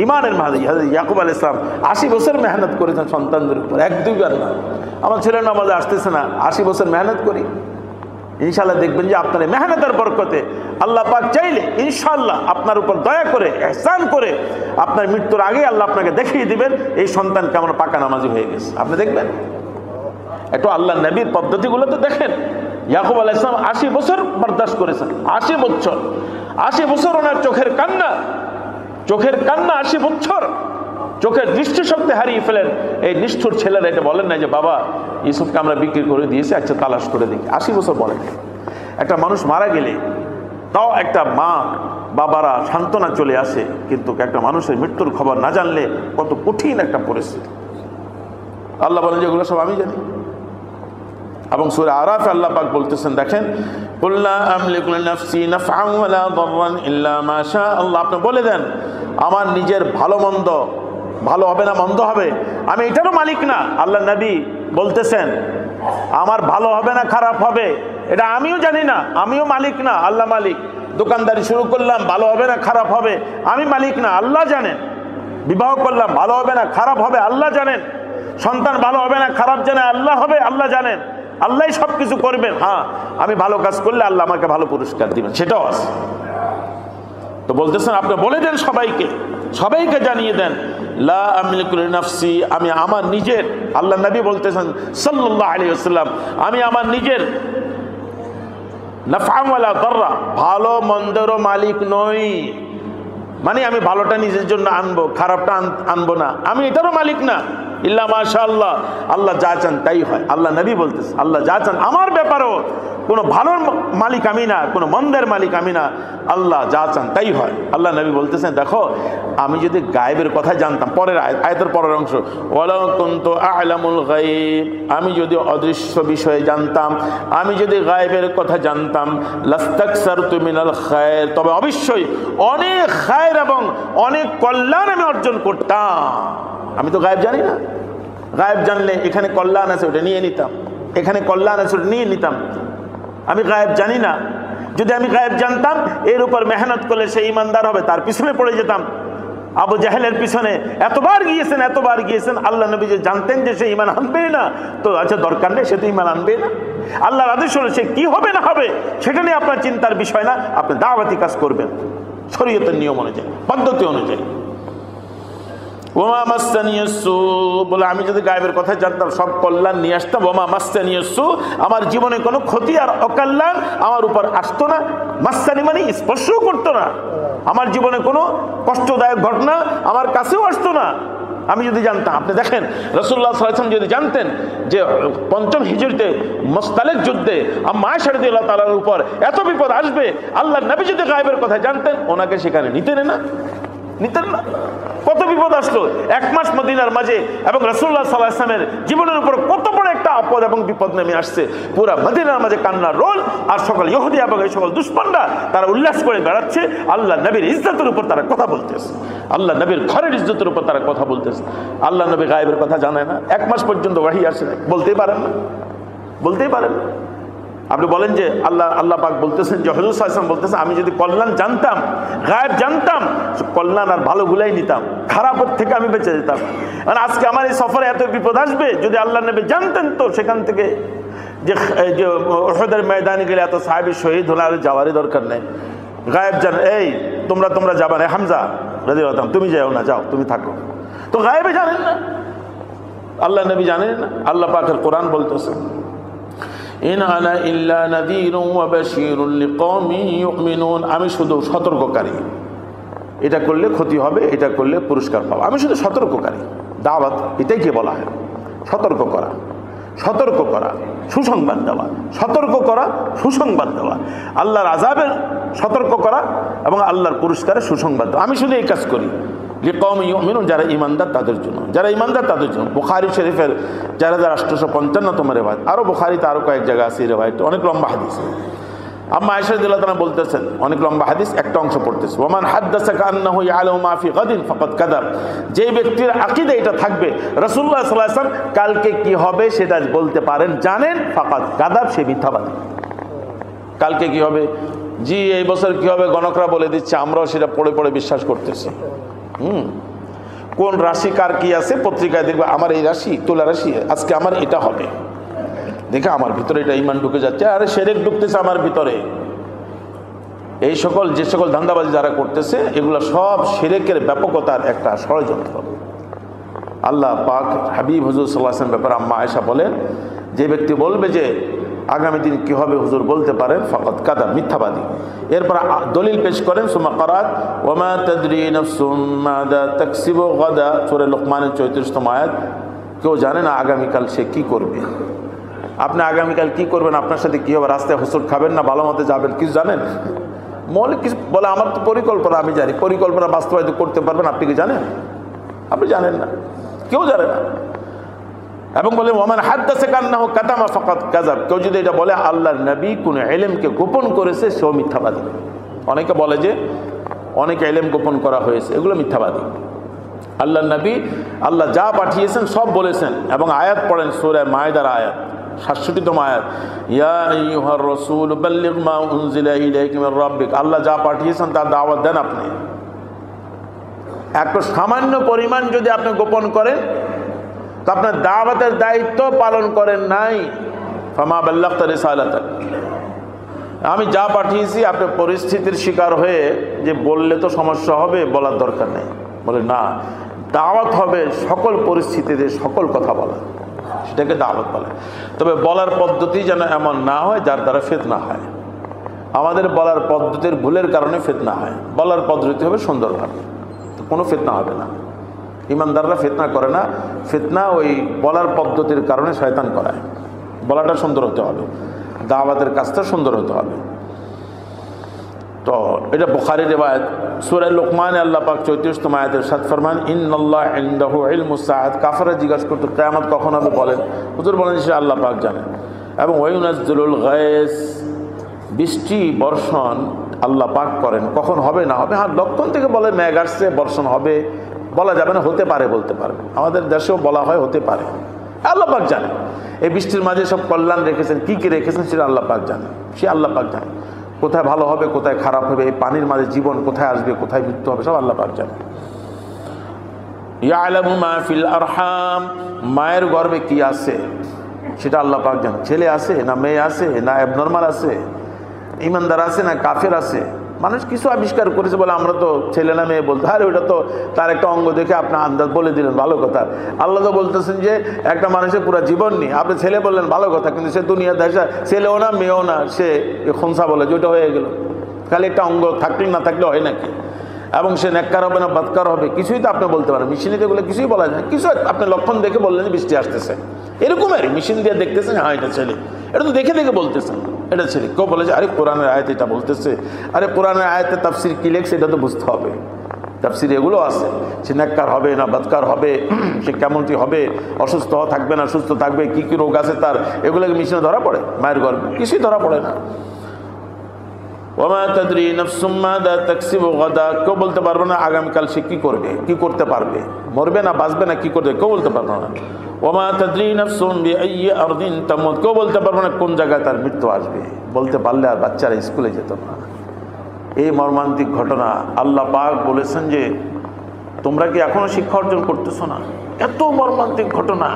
S1: ইমানের মেহনত, ইয়াকুব আলাইহিস সালাম 80 বছর মেহনত করেছেন সন্তানদের উপর, এক দুইবার না। আমার ছেলে নামাজে আসতেছে না, 80 বছর মেহনত করি, ইনশাআল্লাহ দেখবেন যে আপনার মেহনতের বরকতে আল্লাহ পাক চাইলে ইনশাআল্লাহ আপনার উপর দয়া করে ইহসান করে আপনার মৃত্যুর আগে আল্লাহ আপনাকে দেখিয়ে দিবেন এই সন্তান কেমন পাকা নামাজি হয়ে গেছে। আপনি দেখবেন, একটু আল্লাহ নবীর পদ্ধতিগুলো তো দেখেন। ইয়াকুব আলাইহিস সালাম 80 বছর বরদাস্ত করেছেন, 80 বছর, 80 বছর ওনার চোখের কান্না 80 বছর, চোখের দৃষ্টিশক্তি হারিয়ে ফেলেন। এই নিষ্ঠুর ছেলেরা এটা বলেন না যে বাবা ইউসুফকে আমরা বিক্রি করে দিয়েছি, আচ্ছা তালাশ করে দেখি। 80 বছর বলেন। একটা মানুষ মারা গেলে তাও একটা মা বাবারা সান্ত্বনা চলে আসে, কিন্তু একটা মানুষের মৃত্যুর খবর না জানলে কত কঠিন একটা পরিস্থিতি। আল্লাহ বলেন যে এগুলো সব আমি জানি। এবং সূরা আরাফে আল্লাহ পাক বলতেছেন, দেখেন, কুল লা আমলিকু লিনাফসি নাফআন ওয়া লা দাররান ইল্লা মা শা আল্লাহ, আপনি বলে দেন আমার নিজের ভালো মন্দ, ভালো হবে না মন্দ হবে, আমি এটারও মালিক না। আল্লাহ নবী বলতেছেন আমার ভালো হবে না খারাপ হবে এটা আমিও জানি না, আমিও মালিক না, আল্লাহ মালিক। দোকানদারি শুরু করলাম, ভালো হবে না খারাপ হবে, আমি মালিক না, আল্লাহ জানেন। বিবাহ করলাম, ভালো হবে না খারাপ হবে, আল্লাহ জানেন। সন্তান ভালো হবে না খারাপ জানে, আল্লাহ হবে, আল্লাহ জানেন। আল্লাহই সব কিছু করবেন। হ্যাঁ, আমি ভালো কাজ করলে আল্লাহ আমাকে ভালো পুরস্কার দিবেন, সেটাও আছে। তো বলতেছেন আপনি বলে দেন সবাইকে জানিয়ে দেন, লা আমলিকু লিনাফসি, আমি আমার নিজের, আল্লাহ নবী বলতেছেন সাল্লাল্লাহু আলাইহি ওয়াসাল্লাম, আমি আমার নিজের নাফআন ওয়া লা দাররা, ভালো মন্দেরও মালিক নই। মানে আমি ভালোটা নিজের জন্য আনবো, খারাপটা আনবো না, আমি এটারও মালিক না। ইল্লা মাশাআল্লাহ, আল্লাহ যা চান তাই হয়। আল্লাহ নবী বলতেছে আল্লাহ যা চান আমার ব্যাপারেও কোনো ভালোর মালিক আমি না, কোনো মন্দের মালিক আমি না, আল্লাহ যা চান তাই হয়। আল্লাহ নবী বলতেছেন দেখো আমি যদি গায়েবের কথা জানতাম, পরের আয়াতের পরের অংশ, ওয়ালাউ কুনতু আ'লামুল গায়ব, আমি যদি অদৃশ্য বিষয়ে জানতাম, আমি যদি গায়েবের কথা জানতাম, লাস্তাকসারতু মিনাল খায়র, তবে অবশ্যই অনেক খায়র এবং অনেক কল্যাণ আমি অর্জন করতাম। আমি তো গায়েব জানি না, গায়েব জানলে এখানে কল্যাণ আছে ওটা নিয়ে নিতাম, এখানে কল্যাণ আছে ওটা নিয়ে নিতাম। আমি গায়েব জানি না, যদি আমি গায়েব জানতাম এর উপর মেহনত করলে সে ইমানদার হবে, তার পিছনে পড়ে যেতাম। আবু জাহেলের পিছনে এতবার গিয়েছেন, আল্লাহ নবী যে জানতেন যে সে ইমান আনবে না, তো আচ্ছা দরকার নেই, সে তো ইমান আনবে না। আল্লাহর আদেশ হলো সে কি হবে না হবে সেটা নিয়ে আপনার চিন্তার বিষয় না, আপনি দাওয়াতি কাজ করবেন শরীয়তের নিয়ম অনুযায়ী, পদ্ধতি অনুযায়ী। ওমা মাসসানিয়াসু, বলে আমি যদি গায়েবের কথা জানতাম সব কল্যাণ নিয়ে আসতাম। ওমা মাসসানিয়াসু, আমার জীবনে কোনো ক্ষতি আর অকল্যাণ আমার উপর আসতো না। মাসসানি মানে স্পর্শও করতো না, আমার জীবনে কোনো কষ্টদায়ক ঘটনা আমার কাছেও আসতো না আমি যদি জানতাম। আপনি দেখেন রাসূলুল্লাহ সাল্লাল্লাহু আলাইহি ওয়াসাল্লাম যদি জানতেন যে ৫ম হিজরিতে মুস্তালিক যুদ্ধে আম্মা আয়েশা রাদিয়াল্লাহু তাআলার উপর এত বিপদ আসবে, আল্লাহর নবী যদি গায়েবের কথা জানতেন ওনাকে সেখানে নিতেন না। কত বিপদ আসলো 1 মাস মদিনার মাঝে, এবং রাসূলুল্লাহ সাল্লাল্লাহু আলাইহি ওয়াসাল্লামের জীবনের উপর কত বড় একটা আপদ এবং বিপদ নেমে আসছে। পুরা মদিনার মাঝে কান্নার রোল, আর সকল ইহুদি এবং এই সকল দুশমনরা তারা উল্লাস করে বেড়াচ্ছে। আল্লাহ নবীর ইজ্জতের উপর তারা কথা বলতেছে, আল্লাহ নবীর ঘরের ইজ্জতের উপর তারা কথা বলতেছে। আল্লাহ নবী গায়েবের কথা জানে না, 1 মাস পর্যন্ত ওহী আসে না, বলতেই পারেন না। আপনি বলেন যে আল্লাহ পাক বলতেছেন যে হুজুর সাল্লাল্লাহু আলাইহি ওয়াসাল্লাম বলতেছেন আমি যদি কল্যাণ জানতাম, গায়েব জানতাম, কল্যাণ আর ভালোগুলাই নিতাম, খারাপের থেকে আমি বেঁচে যেতাম। মানে আজকে আমার এই সফরে এত বিপদ আসবে, যদি আল্লাহ নবী জানতেন তো সেখান থেকে যে উহুদের ময়দানে গেলে এত সাহাবী শহীদ হলো, আর যাওয়ারই দরকার নেই। গায়েব জান, এই তোমরা যাবা না, হামজা রাদিয়াল্লাহু আনহু তুমি যাও না, যাও তুমি থাকো, তো গায়েবে জানেন না। আল্লাহ নবী জানেন না? আল্লাহ পাকের কোরআন বলতেছে, ইন আনা ইল্লা নাযীরুন ওয়া বাশীরুন লিকওমিন ইউমিনুন, আমি শুধু সতর্ককারী, এটা করলে ক্ষতি হবে, এটা করলে পুরস্কার পাবো, আমি শুধু সতর্ককারী। দাওয়াত এটাই কি বলা হয়? সতর্ক করা, সতর্ক করা, সুসংবাদ দেওয়া, সতর্ক করা, সুসংবাদ দেওয়া, আল্লাহর আযাবের সতর্ক করা এবং আল্লাহর পুরস্কারের সুসংবাদ দেওয়া। আমি শুধু এই কাজ করি লিকওমিন ইউমিনুন, যারা ঈমানদার তাদের জন্য, যারা ঈমানদার তাদের জন্য। বুখারী শরীফের 4855তম রেওয়ায়াত, আরও বুখারীতে আরও কয়েক জায়গা আছে এই রেওয়ায়াত, অনেক লম্বা হাদিস। আম্মা আয়েশা রাদিয়াল্লাহু তাআলা বলতেছেন, অনেক লম্বা হাদিস, একটা অংশ পড়তেছে, ওমান হাদ্দাসাকা আন্নাহু ইয়ালামু মা ফি গাদিন ফাকাদ কাযাব, যে ব্যক্তির আকীদা এটা থাকবে রাসূলুল্লাহ সাল্লাল্লাহু আলাইহি ওয়াসাল্লাম কালকে কি হবে সেটা বলতে পারেন, জানেন, ফাকাদ কাযাব, সে মিথ্যাবাদী। কালকে কি হবে, জি এই বছর কি হবে গণকরা বলে দিচ্ছে, আমরাও সেটা পড়ে পড়ে বিশ্বাস করতেছি। কোন রাশি কার কি আছে পত্রিকায় দেখবে, আমার এই রাশি তুলা রাশি, আজকে আমার এটা হবে, দেখে আমার ভিতরে এটা ঈমান ঢুকে যাচ্ছে, আরে শিরক ঢুকতেছে আমার ভিতরে। এই সকল যে সকল ধান্দাবাজি যারা করতেছে এগুলো সব শিরকের ব্যাপকতার একটা ষড়যন্ত্র। আল্লাহ পাক হাবিব হুজুর সাল্লাল্লাহু আলাইহি ওয়াসাল্লাম ব্যাপারে আম্মা আয়েশা বলেন, যে ব্যক্তি বলবে যে আগামী দিন কি হবে হুজুর বলতে পারেন, ফাকাদ কাযাব, মিথ্যাবাদী। এরপর দলিল পেশ করেন, সুম্মা ক্বারাত ওয়া মা তাদরি নাফসুম মাযা তাকসিবু গাদা, সূরা লুকমানের 34তম আয়াত। কেউ জানে না আগামীকাল সে কি করবে। আপনি আগামীকাল কি করবেন, আপনার সাথে কি হবে, রাস্তায় হোঁচট খাবেন না ভালো মতো যাবেন, কিছু জানেন? মৌলিক কিছু বলে, আমার তো পরিকল্পনা আমি জানি, পরিকল্পনা বাস্তবায়িত করতে পারবেন আপনি কি জানেন? আপনি জানেন না, কেউ জানে না। এবং বলে ওমান হাদ্দাসাকা আন্নাহু কাতামা ফাকাদ কাযাব, কেউ যদি এটা বলে আল্লাহর নবী কোন ইলমকে গোপন করেছে সেও মিথ্যাবাদী। অনেকে বলে যে অনেক ইলম গোপন করা হয়েছে, এগুলো মিথ্যাবাদী। আল্লাহর নবী আল্লাহ যা পাঠিয়েছেন সব বলেছেন, এবং আয়াত পড়েন সূরা মায়েদার আয়াত ৬৭তম আয়াত, ইয়া আইয়ুহার রাসূল বাল্লিগ মা উনজিলা ইলাইকা মির রাব্বিক, আল্লাহ যা পাঠিয়েছেন তার দাওয়াত দেন। আপনি একটা সামান্য পরিমাণ যদি আপনি গোপন করেন তো আপনার দাওয়াতের দায়িত্ব পালন করেন নাই। ফামা বাল্লাগতা রিসালাতাক, আমি যা পাঠিয়েছি আপনি পরিস্থিতির শিকার হয়ে যে বললে তো সমস্যা হবে, বলার দরকার নেই। বলে না, দাওয়াত হবে সকল পরিস্থিতিতে সকল কথা বলা, সেটাকে দাওয়াত বলে। তবে বলার পদ্ধতি যেন এমন না হয় যার দ্বারা ফিতনা হয়। আমাদের বলার পদ্ধতির ভুলের কারণে ফিতনা হয়। বলার পদ্ধতি হবে সুন্দরভাবে, তো কোনো ফিতনা হবে না। ইমানদাররা ফিতনা করে না, ফিতনা ওই বলার পদ্ধতির কারণে শয়তান করায়। বলাটা সুন্দর হতে হবে, দাওয়াতের কাজটা সুন্দর হতে হবে। তো এটা বুখারী রিওয়ায়াত, সূরা লুকমানে আল্লাহ পাক 34তম আয়াতে ইরশাদ ফরমান, ইন্নাল্লাহ ইনদাহু ইলমুস সাআত, কাফেররা জিজ্ঞাসা করতো কিয়ামত কখন হবে বলেন, হুজুর বলেন সে আল্লাহ পাক জানেন। এবং ওয়ায়ুনাজ্জিলুল গায়স, বৃষ্টি বর্ষণ আল্লাহ পাক করেন, কখন হবে না হবে, হ্যাঁ লক্ষণ থেকে বলে মেঘ আসছে বর্ষণ হবে, বলা যাবে না, হতে পারে বলতে পারবে। আমাদের দেশেও বলা হয় হতে পারে, আল্লাহ পাক জানেন। এই বৃষ্টির মাঝে সব কল্যাণ রেখেছেন, কি কি রেখেছেন সেটা আল্লাহ পাক জানেন। সে আল্লাহ পাক জানেন কোথায় ভালো হবে কোথায় খারাপ হবে, এই পানির মাঝে জীবন কোথায় আসবে কোথায় মৃত্যু হবে, সব আল্লাহ পাক জানেন। ইয়ালামু মা ফিল আরহাম, মায়ের গর্ভে কি আছে সেটা আল্লাহ পাক জানেন। ছেলে আছে না মেয়ে আছে না অ্যাবনর্মাল আছে, ইমানদার আছে না কাফের আছে। মানুষ কিছু আবিষ্কার করেছে বলে আমরা তো ছেলে না মেয়ে বলতে, আরে ওইটা তো তার একটা অঙ্গ দেখে আপনি আন্দাজ বলে দিলেন, ভালো কথা। আল্লাহ তো বলতেছেন যে একটা মানুষের পুরো জীবন নেই, আপনি ছেলে বললেন ভালো কথা, কিন্তু সে দুনিয়া দেশা ছেলেও না মেয়েও না, সে খোনসা বলে যে ওইটা হয়ে গেল। খালি একটা অঙ্গ থাকলে না থাকলে হয় নাকি? এবং সে নেককার হবে না বদকার হবে, কিছুই তো আপনি বলতে পারেন। মেশিনে এগুলো কিছুই বলা যায় না, কিছু আপনি লক্ষণ দেখে বললেন যে বৃষ্টি আসতেছে, এরকমের মেশিন দিয়ে দেখতেছেন, হ্যাঁ এটা ছেলে, এটা তো দেখে দেখে বলতেছেন এটা ছেলে। কেউ বলে যে আরে কোরআনের আয়াত এটা বলতেছে, আরে কোরআনের আয়াতে তাফসির কি লেখছে এটা তো বুঝতে হবে, তাফসির এগুলো আছে। সে নেককার হবে না বদকার হবে, সে কেমনটি হবে, অসুস্থ থাকবে না সুস্থ থাকবে, কি কি রোগ আছে তার, এগুলোকে মেশিনে ধরা পড়ে? মায়ের গর্ভে কিছুই ধরা পড়ে না। ওমা তাদরি নাফসুম মাযা তাকসিবু গাদা, কেউ বলতে পারবে না আগামীকাল সে কি করবে, কি করতে পারবে, মরবে না বাঁচবে না কি করবে, কেউ বলতে পারবে না। ওমা তাদরি নাফসুম বিআইয়ি আরদিন তামুত, কেউ বলতে পারবে না কোন জায়গায় তার মৃত্যু আসবে। বলতে পারলে আর বাচ্চারা স্কুলে যেত না। এই মর্মান্তিক ঘটনা আল্লাহ পাক বলেছেন যে তোমরা কি এখনো শিক্ষা অর্জন করতেছো না? এত মর্মান্তিক ঘটনা।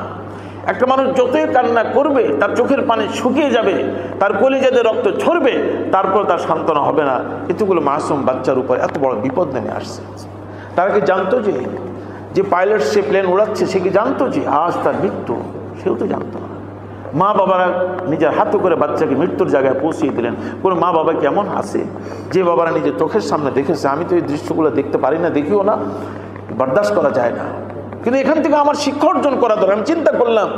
S1: একটা মানুষ যতই কান্না করবে তার চোখের পানি শুকিয়ে যাবে, তার কলিজাতে রক্ত ঝরবে, তারপর তার সান্ত্বনা হবে না। এতগুলো মাসুম বাচ্চার উপর এত বড় বিপদ নেমে আসছে। তারা কি জানতো যে পাইলট সে প্লেন উড়াচ্ছে সে কি জানতো যে আজ তার মৃত্যু? সেও তো জানতো না। মা বাবারা নিজের হাতে করে বাচ্চাকে মৃত্যুর জায়গায় পৌঁছিয়ে দিলেন। কোনো মা বাবা কেমন আছে যে বাবারা নিজের চোখের সামনে দেখেছে? আমি তো এই দৃশ্যগুলো দেখতে পারি না, দেখিও না, বরদাস্ত করা যায় না। কিন্তু এখান থেকে আমার শিক্ষা অর্জন করা দরকার। আমি চিন্তা করলাম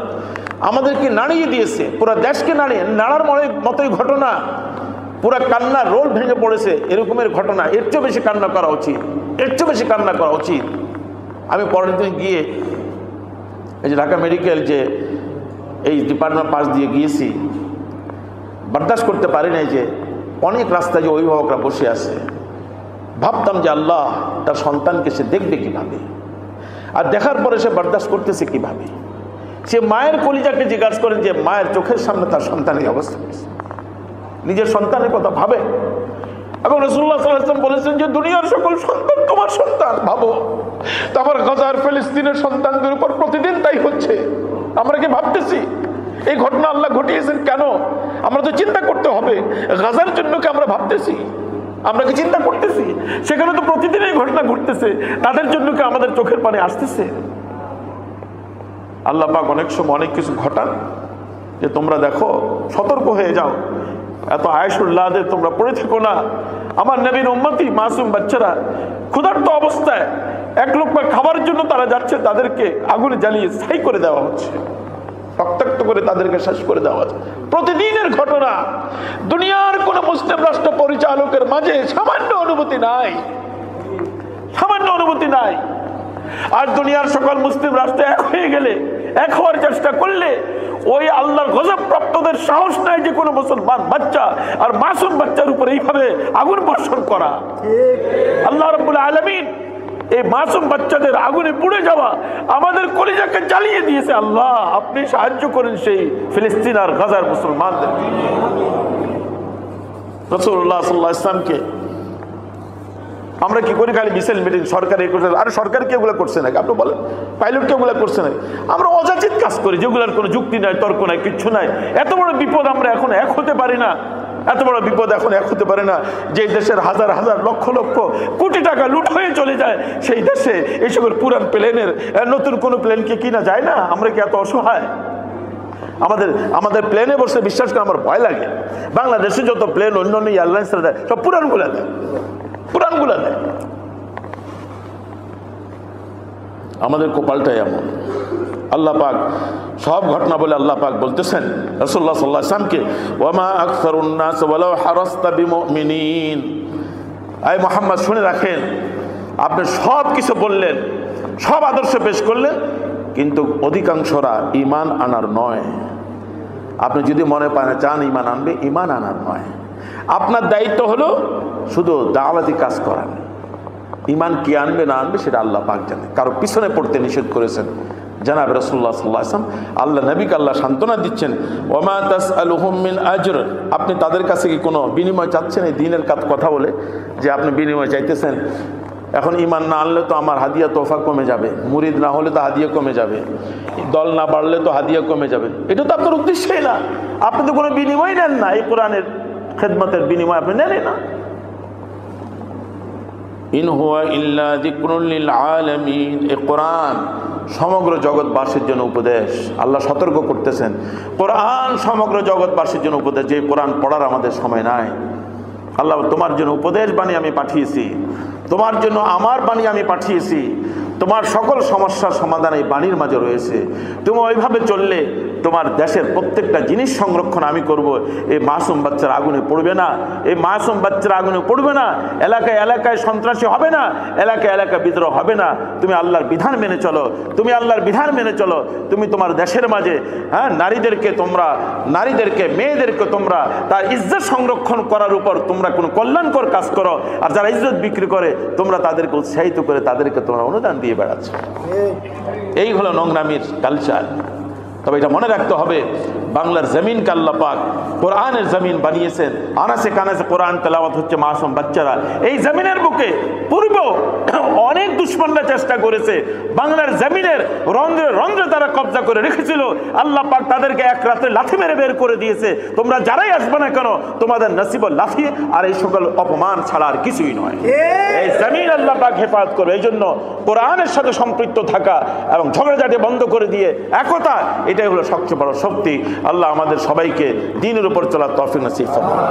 S1: আমাদেরকে নাড়িয়ে দিয়েছে, পুরো দেশকে নাড়ার মতোই ঘটনা, পুরা কান্নার রোল ভেঙে পড়েছে, এরকমের ঘটনা। এর চেয়ে বেশি কান্না করা উচিত, এর চেয়ে বেশি কান্না করা উচিত। আমি পরের দিন গিয়ে এই যে ঢাকা মেডিকেল যে এই ডিপার্টমেন্ট পাশ দিয়ে গিয়েছি, বরদাস্ত করতে পারি নাই যে অনেক রাস্তায় যে অভিভাবকরা বসে আছে। ভাবতাম যে আল্লাহ তার সন্তানকে সে দেখবে কিভাবে, আর দেখার পরে সে বরদাস্ত করতেছে কিভাবে। সে মায়ের কলিজাকে জিজ্ঞাসা করেন যে মায়ের চোখের সামনে তার সন্তানের অবস্থা হয়েছে, নিজের সন্তানের কথা ভাবে। এবং রাসূলুল্লাহ সাল্লাল্লাহু আলাইহি ওয়াসাল্লাম বলেছেন যে দুনিয়ার সকল সন্তান তোমার সন্তান, ভাবো। তারপর গাজার ফিলিস্তিনের সন্তানদের উপর প্রতিদিন তাই হচ্ছে। আমরা কি ভাবতেছি এই ঘটনা আল্লাহ ঘটিয়েছেন কেন? আমরা তো চিন্তা করতে হবে। গাজার জন্য কি আমরা ভাবতেছি? আমরা কি চিন্তা করতেছি? সেখানে তো প্রতিদিন এই ঘটনা ঘটতেছে, তাদের জন্য কি আমাদের চোখের পানি আসতেছে? আল্লাহ পাক অনেক সময় অনেক কিছু ঘটান যে তোমরা দেখো, সতর্ক হয়ে যাও, এত আয়েশুল্লাহদের তোমরা পড়ে থেকো না। আমার নবীর উম্মতি মাসুম বাচ্চারা ক্ষুধার্ত অবস্থায় এক লোকমা খাবার জন্য তারা যাচ্ছে, তাদেরকে আগুনে জ্বালিয়ে ছাই করে দেওয়া হচ্ছে, রক্তাক্ত করে তাদেরকে শেষ করে দেওয়া হচ্ছে। প্রতিদিনের ঘটনা। দুনিয়ার কোন মুসলিম রাষ্ট্র পরিচালকের মাঝে সামান্য অনুভূতি নাই, সামান্য অনুভূতি নাই। আর দুনিয়ার সকল মুসলিম রাষ্ট্র এক হয়ে গেলে, এক হওয়ার চেষ্টা করলে ওই আল্লাহর গজব প্রাপ্তদের সাহস নাই যে কোনো মুসলমান বাচ্চা আর মাসুম বাচ্চার উপর এইভাবে আগুন বর্ষণ করা। আল্লাহ রাব্বুল আলামিন এই মাসুম বাচ্চাদের আগুনে পুড়ে যাওয়া আমাদের কলিজাকে জ্বালিয়ে দিয়েছে। আল্লাহ আপনি সাহায্য করেন সেই ফিলিস্তিন আর গাজার মুসলমানদের। রাসূলুল্লাহ সাল্লাল্লাহু আলাইহি ওয়াসাল্লামকে আমরা কি করি? খালি বিশাল মিটিং, সরকার এই করছে, আরে সরকার কি ওগুলো করছে নাকি? আপনি বলেন পাইলট কি ওগুলো করছে নাকি? আমরা অযাচিত কাজ করি যেগুলোর কোনো যুক্তি নাই, তর্ক নাই, কিচ্ছু নাই। এত বড় বিপদ আমরা এখন এক হতে পারি না, এত বড় বিপদ এখন এক হতে পারে না। যে দেশের হাজার হাজার লক্ষ লক্ষ কোটি টাকা লুট হয়ে চলে যায়, সেই দেশে এইসবের পুরান প্লেনের নতুন কোনো প্লেনকে কিনা যায় না? আমরা কি এত অসহায়? আমাদের প্লেনে বসে বিশ্বাস করে আমার ভয় লাগে। বাংলাদেশে যত প্লেন অন্য অন্য এয়ারলাইন্সরা দেয় সব পুরানগুলা দেয়, পুরানগুলা দেয়। আমাদের কপালটাই এমন। আল্লাহ পাক সব ঘটনা বলে আল্লাহ পাক বলতেছেন রাসূলুল্লাহ সাল্লাল্লাহু আলাইহি ওয়াসাল্লামকে, ওয়ামা আকসারুন নাস ওয়ালাউ হারাসতা বিমুমিনিন। আয় মুহাম্মদ শুনে রাখেন, আপনি সব কিছু বললেন, সব আদর্শ পেশ করলেন, কিন্তু অধিকাংশরা ঈমান আনার নয়। আপনি যদি মনে চান ঈমান আনবে, ঈমান আনার নয়। আপনার দায়িত্ব হলো শুধু দাওয়াতি কাজ করার। ঈমান কি আনবে না আনবে সেটা আল্লাহ পাক জানে। কারো পিছনে পড়তে নিষেধ করেছেন জনাব রাসূলুল্লাহ সাল্লাল্লাহু আলাইহি ওয়াসাল্লাম। আল্লাহ নবীকে আল্লাহ সান্ত্বনা দিচ্ছেন, ওমা তাসআলুহুম মিন আজর। আপনি তাদের কাছে কি কোনো বিনিময় চাচ্ছেন? এই দ্বীনের কথা বলে যে আপনি বিনিময় চাইতেছেন। এখন ঈমান না আনলে তো আমার হাদিয়া তোফা কমে যাবে, মুরিদ না হলে তো হাদিয়া কমে যাবে, দল না বাড়লে তো হাদিয়া কমে যাবে। এটা তো আপনার উদ্দেশ্যই না। আপনি তো কোনো বিনিময় নেন না, এই কোরআনের খেদমতের বিনিময় আপনি নেন না। ইন হুয়া ইল্লা যিকরুল লিল আলামিন। এই কোরআন সমগ্র জগৎবাসীর জন্য উপদেশ। আল্লাহ সতর্ক করতেছেন, কোরআন সমগ্র জগৎবাসীর জন্য উপদেশ। যে কোরআন পড়ার আমাদের সময় নাই। আল্লাহ তোমার জন্য উপদেশ বাণী আমি পাঠিয়েছি, তোমার জন্য আমার বাণী আমি পাঠিয়েছি, তোমার সকল সমস্যার সমাধান এই বাণীর মাঝে রয়েছে। তুমি ওইভাবে চললে তোমার দেশের প্রত্যেকটা জিনিস সংরক্ষণ আমি করব। এই মাসুম বাচ্চার আগুনে পড়বে না, এই মাসুম বাচ্চার আগুনে পড়বে না, এলাকায় এলাকায় সন্ত্রাসী হবে না, এলাকায় এলাকায় বিদ্রোহ হবে না। তুমি আল্লাহর বিধান মেনে চলো, তুমি আল্লাহর বিধান মেনে চলো। তুমি তোমার দেশের মাঝে নারীদেরকে মেয়েদেরকে তোমরা তার ইজ্জত সংরক্ষণ করার উপর তোমরা কোনো কল্যাণকর কাজ করো। আর যারা ইজ্জত বিক্রি করে তোমরা তাদেরকে উৎসাহিত করে তাদেরকে তোমরা অনুদান দিয়ে বেড়াচ্ছ। এই হলো নোংরামির কালচার। তবে এটা মনে রাখতে হবে, বাংলার জমিনকে আল্লাহ পাক কোরআনের জমিন বানিয়েছেন। আনাসে কানাসে কোরআন তেলাওয়াত হচ্ছে মাসুম বাচ্চারা। এই জমিনের বুকে পূর্ব অনেক দুশ্মনরা চেষ্টা করেছে, বাংলার জমিনের রন্ধ্রে রন্ধ্রে তারা কবজা করে রেখেছিল। আল্লাহ পাক তাদেরকে এক রাতে লাথি মেরে বের করে দিয়েছে। তোমরা যারাই আসবে না কেন, তোমাদের নসিব লাথি আর এই সকল অপমান ছাড়া আর কিছুই নয়। এই জমিন আল্লাহ পাক হেফাজত করবে। এই জন্য কোরআনের সাথে সম্পৃক্ত থাকা এবং ঝগড়াঝাটি বন্ধ করে দিয়ে একতা, এটাই হলো সবচেয়ে বড় শক্তি। আল্লাহ আমাদের সবাইকে দ্বীনের উপর চলার তৌফিক নসিব ফরমান।